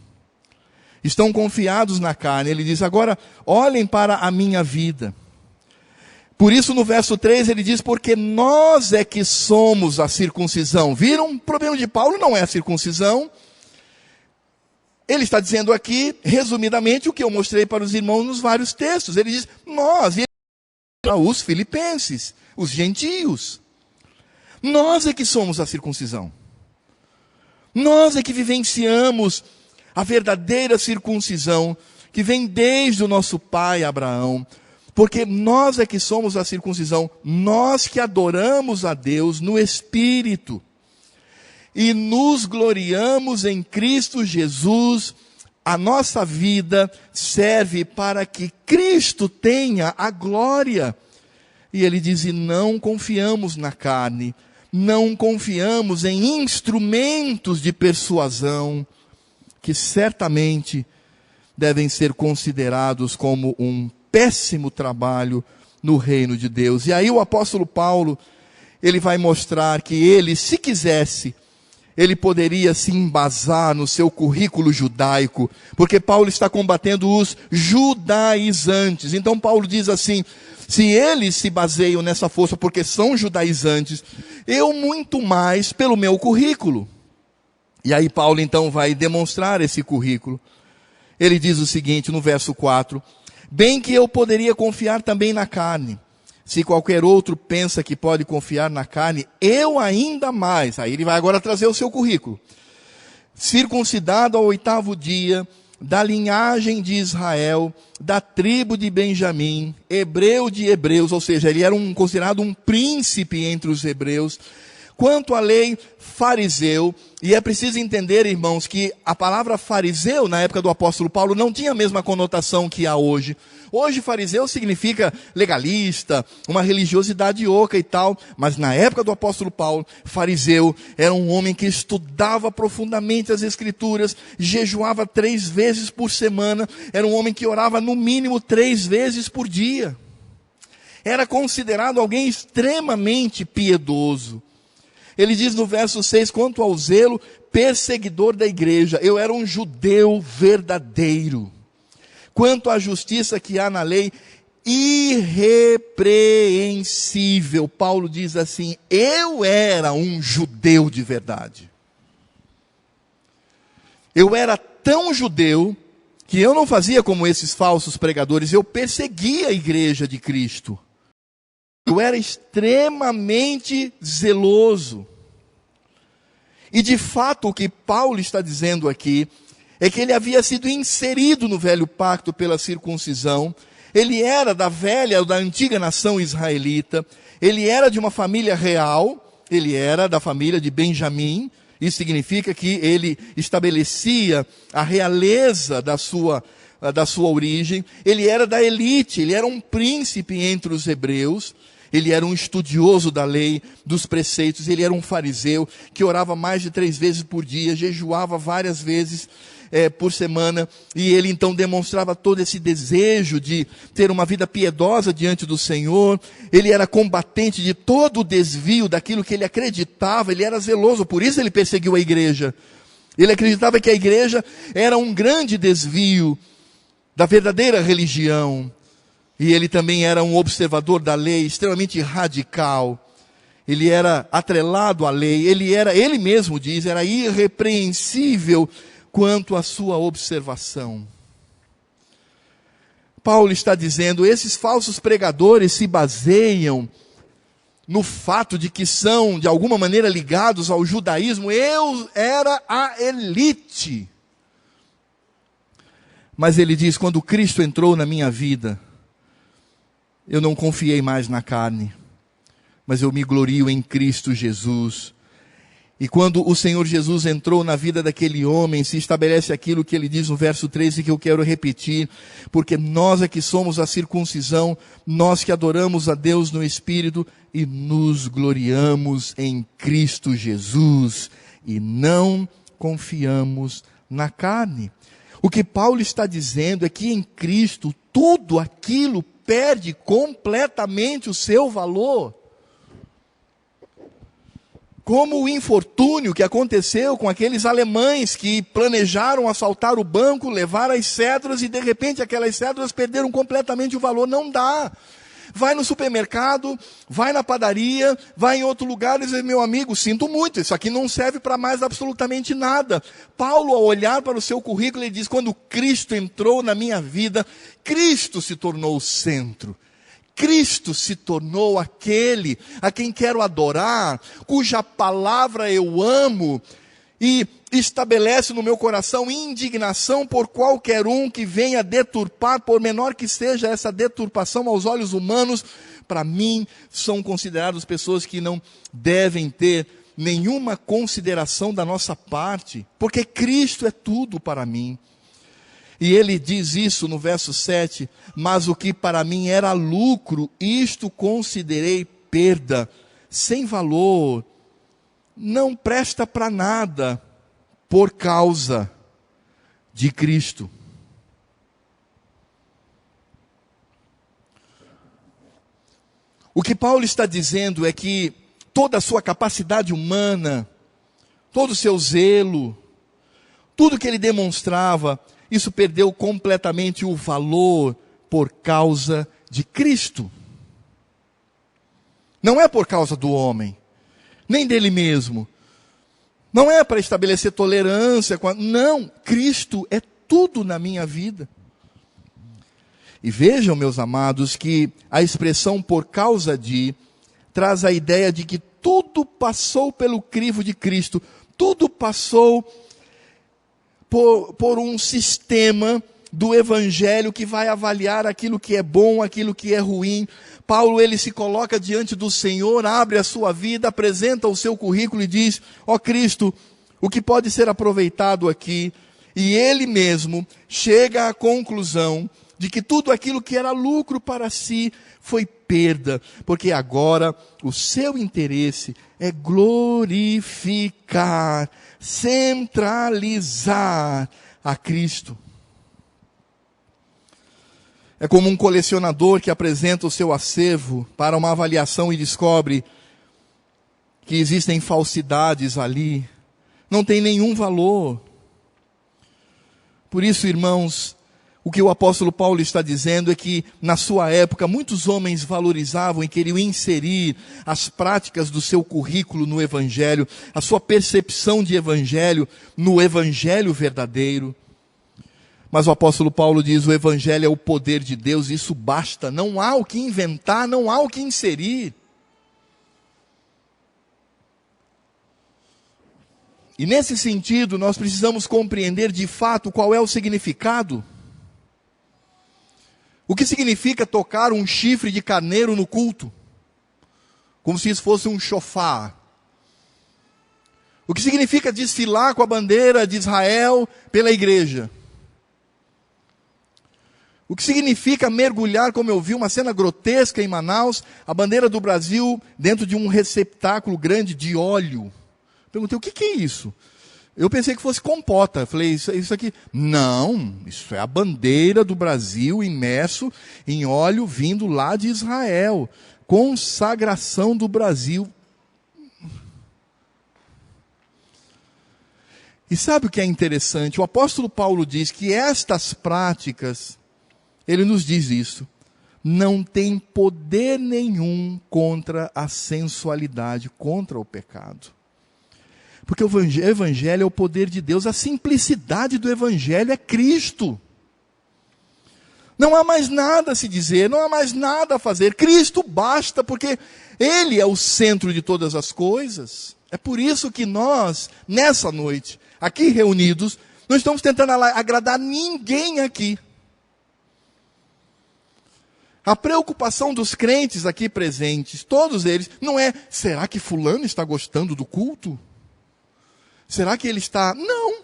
estão confiados na carne, ele diz, agora olhem para a minha vida. Por isso no verso 3 ele diz, porque nós é que somos a circuncisão. Viram? O problema de Paulo não é a circuncisão. Ele está dizendo aqui, resumidamente, o que eu mostrei para os irmãos nos vários textos. Ele diz, nós, os filipenses, os gentios. Nós é que somos a circuncisão. Nós é que vivenciamos a verdadeira circuncisão, que vem desde o nosso pai Abraão. Porque nós é que somos a circuncisão, nós que adoramos a Deus no Espírito. E nos gloriamos em Cristo Jesus, a nossa vida serve para que Cristo tenha a glória. E ele diz, e não confiamos na carne, não confiamos em instrumentos de persuasão, que certamente devem ser considerados como um péssimo trabalho no reino de Deus. E aí o apóstolo Paulo, ele vai mostrar que ele, se quisesse, ele poderia se embasar no seu currículo judaico, porque Paulo está combatendo os judaizantes. Então Paulo diz assim, se eles se baseiam nessa força porque são judaizantes, eu muito mais pelo meu currículo. E aí Paulo então vai demonstrar esse currículo. Ele diz o seguinte no verso 4, bem que eu poderia confiar também na carne. Se qualquer outro pensa que pode confiar na carne, eu ainda mais. Aí ele vai agora trazer o seu currículo. Circuncidado ao 8º dia, da linhagem de Israel, da tribo de Benjamim, hebreu de hebreus, ou seja, ele era considerado um príncipe entre os hebreus. Quanto à lei, fariseu, e é preciso entender, irmãos, que a palavra fariseu, na época do apóstolo Paulo, não tinha a mesma conotação que há hoje. Hoje, fariseu significa legalista, uma religiosidade oca e tal, mas na época do apóstolo Paulo, fariseu era um homem que estudava profundamente as Escrituras, jejuava 3 vezes por semana, era um homem que orava no mínimo 3 vezes por dia. Era considerado alguém extremamente piedoso. Ele diz no verso 6, quanto ao zelo, perseguidor da igreja, eu era um judeu verdadeiro. Quanto à justiça que há na lei, irrepreensível. Paulo diz assim, eu era um judeu de verdade. Eu era tão judeu, que eu não fazia como esses falsos pregadores, eu perseguia a igreja de Cristo. Eu era extremamente zeloso. E de fato o que Paulo está dizendo aqui é que ele havia sido inserido no velho pacto pela circuncisão. Ele era da antiga nação israelita. Ele era de uma família real. Ele era da família de Benjamim. Isso significa que ele estabelecia a realeza da sua origem. Ele era da elite. Ele era um príncipe entre os hebreus. Ele era um estudioso da lei, dos preceitos. Ele era um fariseu que orava mais de 3 vezes por dia, jejuava várias vezes por semana. E ele então demonstrava todo esse desejo de ter uma vida piedosa diante do Senhor. Ele era combatente de todo o desvio daquilo que ele acreditava. Ele era zeloso, por isso ele perseguiu a igreja. Ele acreditava que a igreja era um grande desvio da verdadeira religião. E ele também era um observador da lei, extremamente radical. Ele era atrelado à lei. Ele mesmo diz, era irrepreensível quanto à sua observação. Paulo está dizendo, esses falsos pregadores se baseiam no fato de que são, de alguma maneira, ligados ao judaísmo. Eu era a elite. Mas ele diz, quando Cristo entrou na minha vida, eu não confiei mais na carne, mas eu me glorio em Cristo Jesus. E quando o Senhor Jesus entrou na vida daquele homem, se estabelece aquilo que ele diz no verso 13, que eu quero repetir, porque nós é que somos a circuncisão, nós que adoramos a Deus no Espírito e nos gloriamos em Cristo Jesus e não confiamos na carne. O que Paulo está dizendo é que em Cristo tudo aquilo perde completamente o seu valor. Como o infortúnio que aconteceu com aqueles alemães que planejaram assaltar o banco, levar as cédulas e de repente aquelas cédulas perderam completamente o valor. Não dá. Vai no supermercado, vai na padaria, vai em outro lugar e diz, meu amigo, sinto muito, isso aqui não serve para mais absolutamente nada. Paulo, ao olhar para o seu currículo, ele diz, quando Cristo entrou na minha vida, Cristo se tornou o centro. Cristo se tornou aquele a quem quero adorar, cuja palavra eu amo, e estabelece no meu coração indignação por qualquer um que venha deturpar, por menor que seja essa deturpação aos olhos humanos. Para mim, são considerados pessoas que não devem ter nenhuma consideração da nossa parte, porque Cristo é tudo para mim. E ele diz isso no verso 7, mas o que para mim era lucro, isto considerei perda, sem valor, não presta para nada, por causa de Cristo. O que Paulo está dizendo é que toda a sua capacidade humana, todo o seu zelo, tudo que ele demonstrava, isso perdeu completamente o valor por causa de Cristo. Não é por causa do homem, nem dele mesmo. Não é para estabelecer tolerância. Não, Cristo é tudo na minha vida. E vejam, meus amados, que a expressão por causa de traz a ideia de que tudo passou pelo crivo de Cristo. Tudo passou por um sistema do evangelho que vai avaliar aquilo que é bom, aquilo que é ruim. Paulo, ele se coloca diante do Senhor, abre a sua vida, apresenta o seu currículo e diz: ó Cristo, o que pode ser aproveitado aqui? E ele mesmo chega à conclusão de que tudo aquilo que era lucro para si foi perda, porque agora o seu interesse é glorificar, centralizar a Cristo. É como um colecionador que apresenta o seu acervo para uma avaliação e descobre que existem falsidades ali, não tem nenhum valor. Por isso, irmãos, o que o apóstolo Paulo está dizendo é que, na sua época, muitos homens valorizavam e queriam inserir as práticas do seu currículo no Evangelho, a sua percepção de Evangelho no Evangelho verdadeiro. Mas o apóstolo Paulo diz: o Evangelho é o poder de Deus, isso basta, não há o que inventar, não há o que inserir. E nesse sentido, nós precisamos compreender de fato qual é o significado. O que significa tocar um chifre de carneiro no culto? Como se isso fosse um shofar. O que significa desfilar com a bandeira de Israel pela igreja? O que significa mergulhar, como eu vi uma cena grotesca em Manaus, a bandeira do Brasil dentro de um receptáculo grande de óleo? Perguntei: o que é isso? Eu pensei que fosse compota. Falei: isso aqui. Não, isso é a bandeira do Brasil imerso em óleo vindo lá de Israel. Consagração do Brasil. E sabe o que é interessante? O apóstolo Paulo diz que estas práticas, ele nos diz isso, não tem poder nenhum contra a sensualidade, contra o pecado. Porque o Evangelho é o poder de Deus, a simplicidade do Evangelho é Cristo. Não há mais nada a se dizer, não há mais nada a fazer. Cristo basta, porque Ele é o centro de todas as coisas. É por isso que nós, nessa noite, aqui reunidos, não estamos tentando agradar ninguém aqui. A preocupação dos crentes aqui presentes, todos eles, não é: será que fulano está gostando do culto? Será que ele está? Não.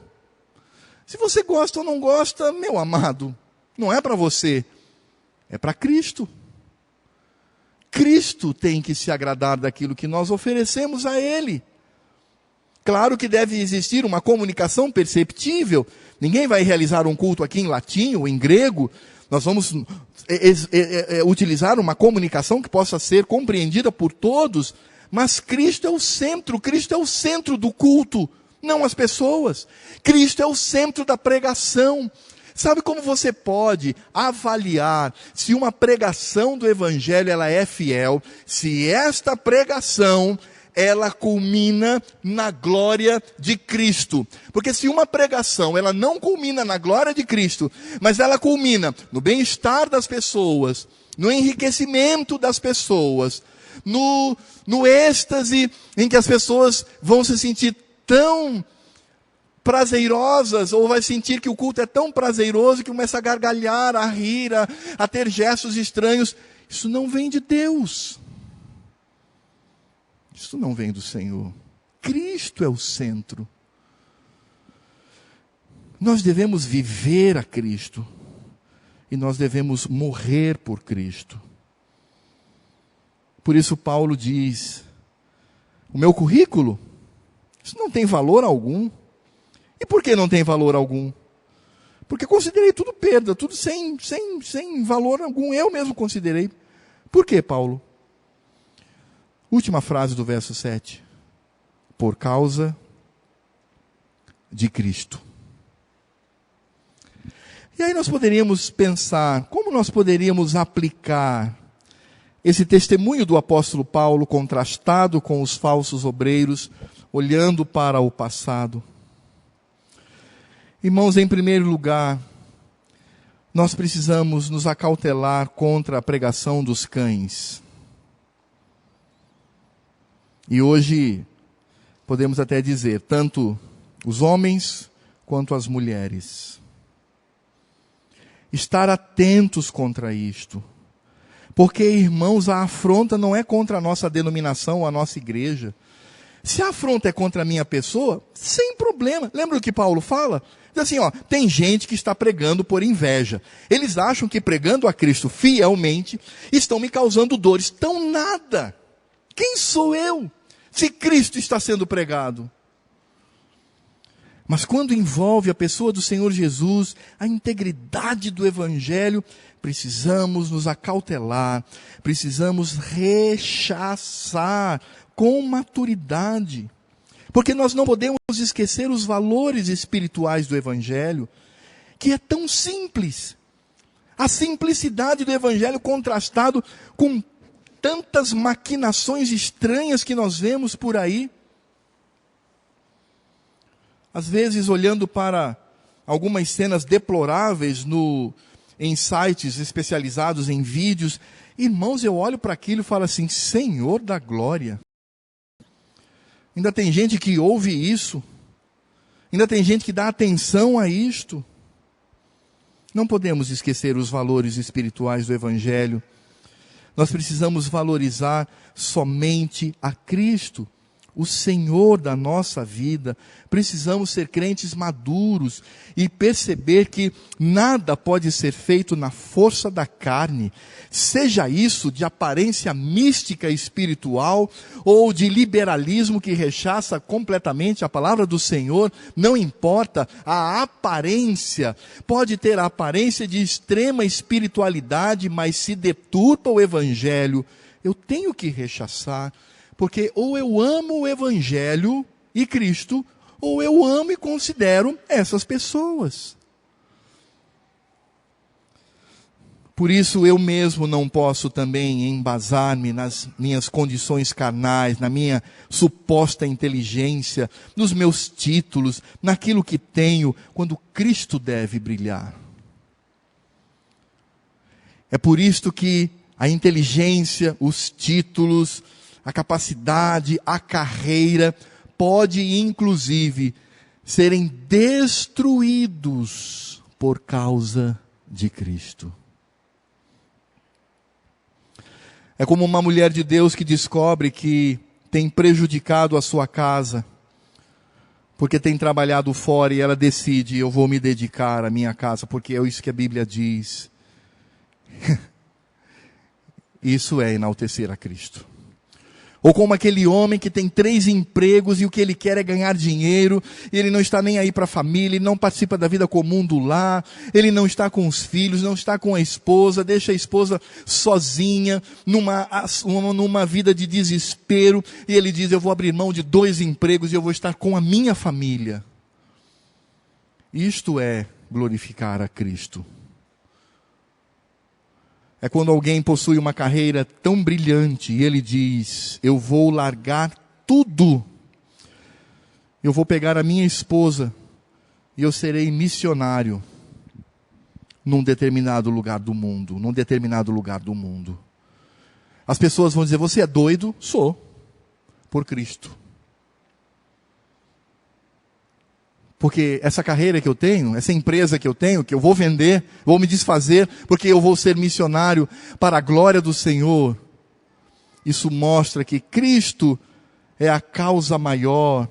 Se você gosta ou não gosta, meu amado, não é para você, é para Cristo. Cristo tem que se agradar daquilo que nós oferecemos a Ele. Claro que deve existir uma comunicação perceptível. Ninguém vai realizar um culto aqui em latim ou em grego. Nós vamos utilizar uma comunicação que possa ser compreendida por todos. Mas Cristo é o centro do culto. Não as pessoas. Cristo é o centro da pregação. Sabe como você pode avaliar se uma pregação do Evangelho ela é fiel? Se esta pregação ela culmina na glória de Cristo. Porque se uma pregação ela não culmina na glória de Cristo, mas ela culmina no bem-estar das pessoas, no enriquecimento das pessoas, no êxtase em que as pessoas vão se sentir tão prazerosas, ou vai sentir que o culto é tão prazeroso que começa a gargalhar, a rir, a ter gestos estranhos. Isso não vem de Deus. Isso não vem do Senhor. Cristo é o centro. Nós devemos viver a Cristo. E nós devemos morrer por Cristo. Por isso Paulo diz: o meu currículo, isso não tem valor algum. E por que não tem valor algum? Porque considerei tudo perda, tudo sem valor algum. Eu mesmo considerei. Por que, Paulo? Última frase do verso 7. Por causa de Cristo. E aí nós poderíamos pensar, como nós poderíamos aplicar esse testemunho do apóstolo Paulo, contrastado com os falsos obreiros, olhando para o passado. Irmãos, em primeiro lugar, nós precisamos nos acautelar contra a pregação dos cães. E hoje, podemos até dizer, tanto os homens quanto as mulheres. Estar atentos contra isto. Porque, irmãos, a afronta não é contra a nossa denominação ou a nossa igreja. Se a afronta é contra a minha pessoa, sem problema. Lembra o que Paulo fala? Diz assim, tem gente que está pregando por inveja. Eles acham que pregando a Cristo fielmente, estão me causando dores. Então nada. Quem sou eu, se Cristo está sendo pregado? Mas quando envolve a pessoa do Senhor Jesus, a integridade do Evangelho, precisamos nos acautelar, precisamos rechaçar com maturidade. Porque nós não podemos esquecer os valores espirituais do Evangelho, que é tão simples. A simplicidade do Evangelho contrastado com tantas maquinações estranhas que nós vemos por aí. Às vezes, olhando para algumas cenas deploráveis em sites especializados em vídeos, irmãos, eu olho para aquilo e falo assim, Senhor da glória. Ainda tem gente que ouve isso. Ainda tem gente que dá atenção a isto. Não podemos esquecer os valores espirituais do Evangelho. Nós precisamos valorizar somente a Cristo, o Senhor da nossa vida. Precisamos ser crentes maduros e perceber que nada pode ser feito na força da carne, seja isso de aparência mística espiritual ou de liberalismo que rechaça completamente a palavra do Senhor. Não importa, a aparência pode ter a aparência de extrema espiritualidade, mas se deturpa o Evangelho, eu tenho que rechaçar. Porque ou eu amo o Evangelho e Cristo, ou eu amo e considero essas pessoas. Por isso eu mesmo não posso também embasar-me nas minhas condições carnais, na minha suposta inteligência, nos meus títulos, naquilo que tenho, quando Cristo deve brilhar. É por isto que a inteligência, os títulos, a capacidade, a carreira, pode inclusive serem destruídos por causa de Cristo. É como uma mulher de Deus que descobre que tem prejudicado a sua casa, porque tem trabalhado fora e ela decide, eu vou me dedicar à minha casa, porque é isso que a Bíblia diz. Isso é enaltecer a Cristo. Ou como aquele homem que tem 3 empregos e o que ele quer é ganhar dinheiro, e ele não está nem aí para a família, ele não participa da vida comum do lar, ele não está com os filhos, não está com a esposa, deixa a esposa sozinha, numa vida de desespero, e ele diz, eu vou abrir mão de 2 empregos e eu vou estar com a minha família. Isto é glorificar a Cristo. É quando alguém possui uma carreira tão brilhante e ele diz, eu vou largar tudo. Eu vou pegar a minha esposa e eu serei missionário num determinado lugar do mundo. As pessoas vão dizer, você é doido? Sou, por Cristo. Porque essa carreira que eu tenho, essa empresa que eu tenho, que eu vou vender, vou me desfazer, porque eu vou ser missionário para a glória do Senhor. Isso mostra que Cristo é a causa maior.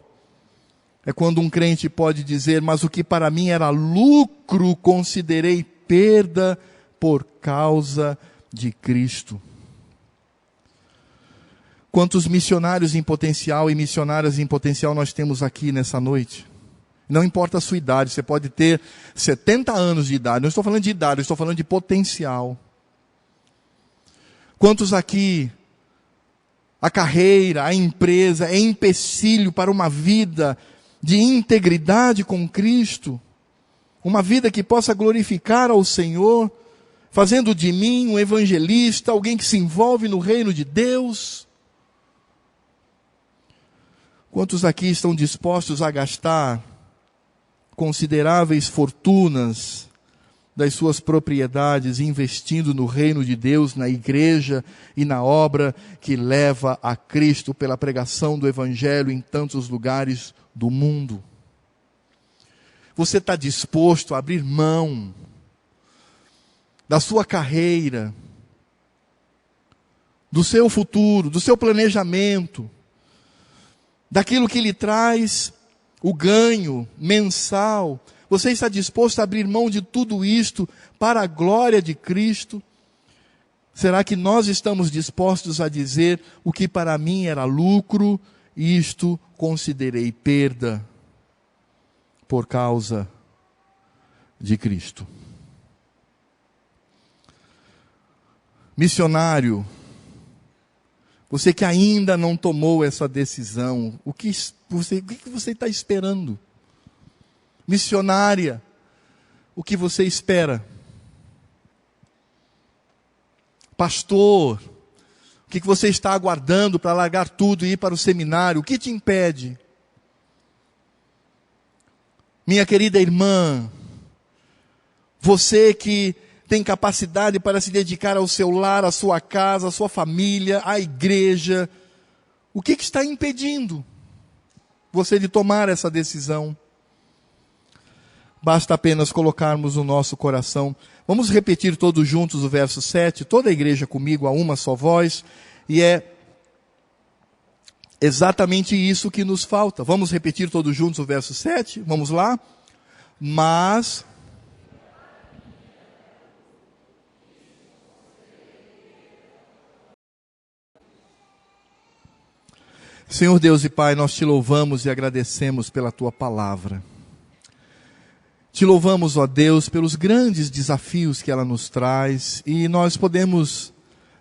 É quando um crente pode dizer, mas o que para mim era lucro, considerei perda por causa de Cristo. Quantos missionários em potencial e missionárias em potencial nós temos aqui nessa noite? Não importa a sua idade, você pode ter 70 anos de idade. Não estou falando de idade, eu estou falando de potencial. Quantos aqui, a carreira, a empresa é empecilho para uma vida de integridade com Cristo? Uma vida que possa glorificar ao Senhor, fazendo de mim um evangelista, alguém que se envolve no reino de Deus? Quantos aqui estão dispostos a gastar consideráveis fortunas das suas propriedades, investindo no reino de Deus, na igreja e na obra que leva a Cristo pela pregação do Evangelho em tantos lugares do mundo? Você está disposto a abrir mão da sua carreira, do seu futuro, do seu planejamento, daquilo que lhe traz o ganho mensal? Você está disposto a abrir mão de tudo isto para a glória de Cristo? Será que nós estamos dispostos a dizer: o que para mim era lucro, isto considerei perda por causa de Cristo? Missionário, você que ainda não tomou essa decisão, o que você está esperando? Missionária, o que você espera? Pastor, o que você está aguardando para largar tudo e ir para o seminário? O que te impede? Minha querida irmã, você que tem capacidade para se dedicar ao seu lar, à sua casa, à sua família, à igreja, o que está impedindo você de tomar essa decisão? Basta apenas colocarmos o nosso coração. Vamos repetir todos juntos o verso 7, toda a igreja comigo, a uma só voz, e é exatamente isso que nos falta. Vamos repetir todos juntos o verso 7, vamos lá? Mas Senhor Deus e Pai, nós te louvamos e agradecemos pela tua palavra. Te louvamos, ó Deus, pelos grandes desafios que ela nos traz, e nós podemos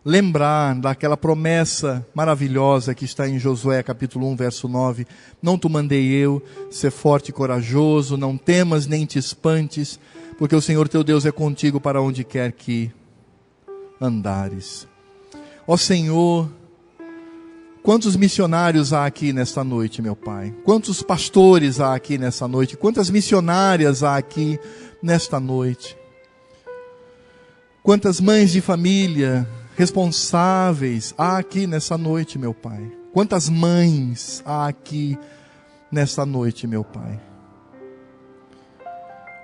lembrar daquela promessa maravilhosa que está em Josué capítulo 1, verso 9. Não te mandei eu, ser forte e corajoso, não temas nem te espantes, porque o Senhor teu Deus é contigo para onde quer que andares. Ó Senhor, quantos missionários há aqui nesta noite, meu Pai? Quantos pastores há aqui nesta noite? Quantas missionárias há aqui nesta noite? Quantas mães de família responsáveis há aqui nessa noite, meu Pai? Quantas mães há aqui nesta noite, meu Pai?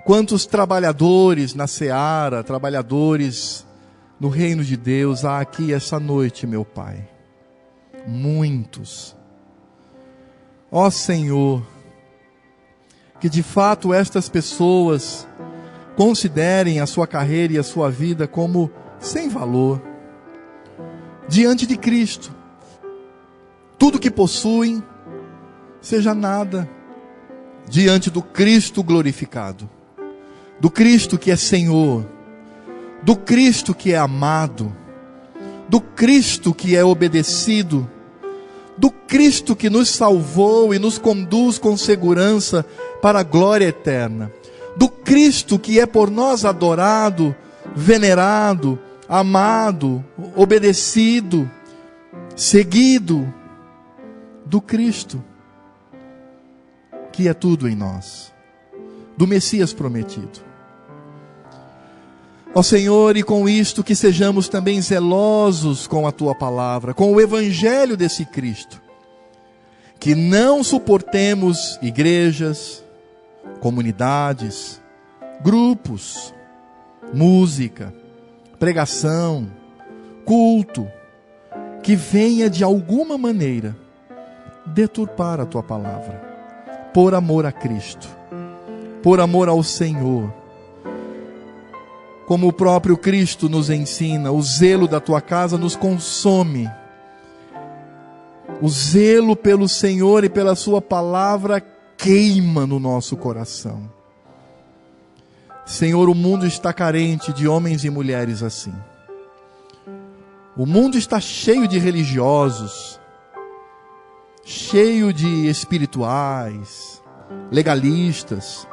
Quantos trabalhadores na seara, trabalhadores no reino de Deus há aqui essa noite, meu Pai? Muitos. Ó Senhor, que de fato estas pessoas considerem a sua carreira e a sua vida como sem valor diante de Cristo. Tudo que possuem seja nada diante do Cristo glorificado, do Cristo que é Senhor, do Cristo que é amado, do Cristo que é obedecido, do Cristo que nos salvou e nos conduz com segurança para a glória eterna, do Cristo que é por nós adorado, venerado, amado, obedecido, seguido, do Cristo que é tudo em nós, do Messias prometido. Ó Senhor, e com isto que sejamos também zelosos com a Tua palavra, com o Evangelho desse Cristo, que não suportemos igrejas, comunidades, grupos, música, pregação, culto, que venha de alguma maneira deturpar a Tua palavra, por amor a Cristo, por amor ao Senhor. Como o próprio Cristo nos ensina, o zelo da Tua casa nos consome. O zelo pelo Senhor e pela Sua palavra queima no nosso coração. Senhor, o mundo está carente de homens e mulheres assim. O mundo está cheio de religiosos, cheio de espirituais, legalistas.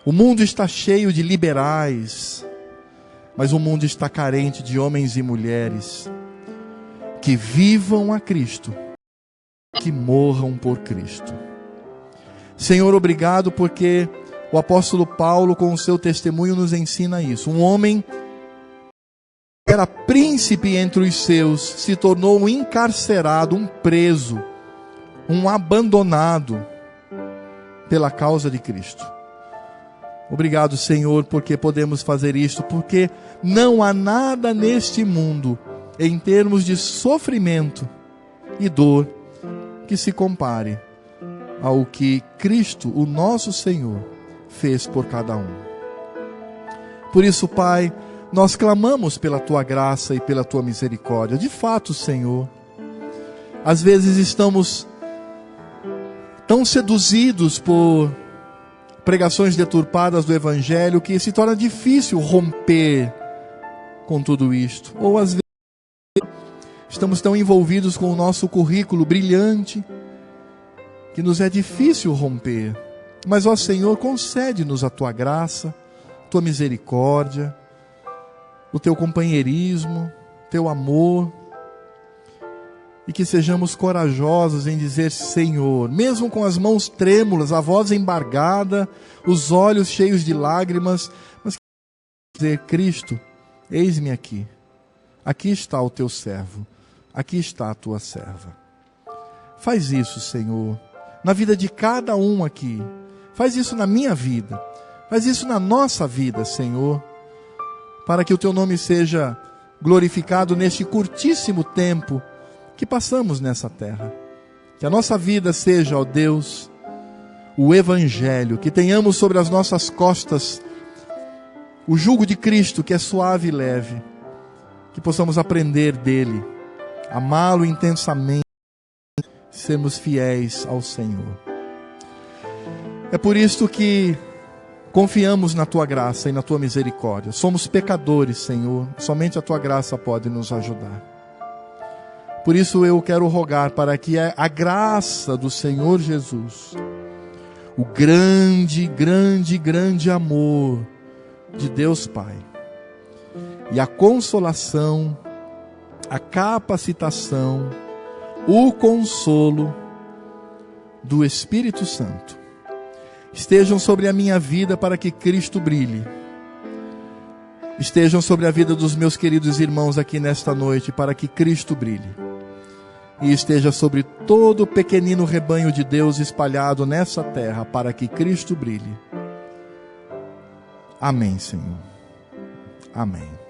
O mundo está cheio de liberais, mas o mundo está carente de homens e mulheres que vivam a Cristo, que morram por Cristo. Senhor, obrigado porque o apóstolo Paulo, com o seu testemunho, nos ensina isso. Um homem que era príncipe entre os seus, se tornou um encarcerado, um preso, um abandonado pela causa de Cristo. Obrigado, Senhor, porque podemos fazer isto, porque não há nada neste mundo, em termos de sofrimento e dor, que se compare ao que Cristo, o nosso Senhor, fez por cada um. Por isso, Pai, nós clamamos pela Tua graça e pela Tua misericórdia. De fato, Senhor, às vezes estamos tão seduzidos por pregações deturpadas do Evangelho que se torna difícil romper com tudo isto. Ou às vezes estamos tão envolvidos com o nosso currículo brilhante que nos é difícil romper. Mas, ó Senhor, concede-nos a Tua graça, Tua misericórdia, o Teu companheirismo, Teu amor, e que sejamos corajosos em dizer: Senhor, mesmo com as mãos trêmulas, a voz embargada, os olhos cheios de lágrimas, mas dizer: Cristo, eis-me aqui. Aqui está o Teu servo, aqui está a Tua serva. Faz isso, Senhor, na vida de cada um aqui. Faz isso na minha vida. Faz isso na nossa vida, Senhor, para que o Teu nome seja glorificado neste curtíssimo tempo que passamos nessa terra. Que a nossa vida seja, ó Deus, o Evangelho, que tenhamos sobre as nossas costas o jugo de Cristo, que é suave e leve, que possamos aprender dele, amá-lo intensamente, sermos fiéis ao Senhor. É por isto que confiamos na Tua graça e na Tua misericórdia. Somos pecadores, Senhor, somente a Tua graça pode nos ajudar. Por isso eu quero rogar para que a graça do Senhor Jesus, o grande, grande, grande amor de Deus Pai, e a consolação, a capacitação, o consolo do Espírito Santo estejam sobre a minha vida para que Cristo brilhe. Estejam sobre a vida dos meus queridos irmãos aqui nesta noite para que Cristo brilhe. E esteja sobre todo o pequenino rebanho de Deus espalhado nessa terra para que Cristo brilhe. Amém, Senhor. Amém.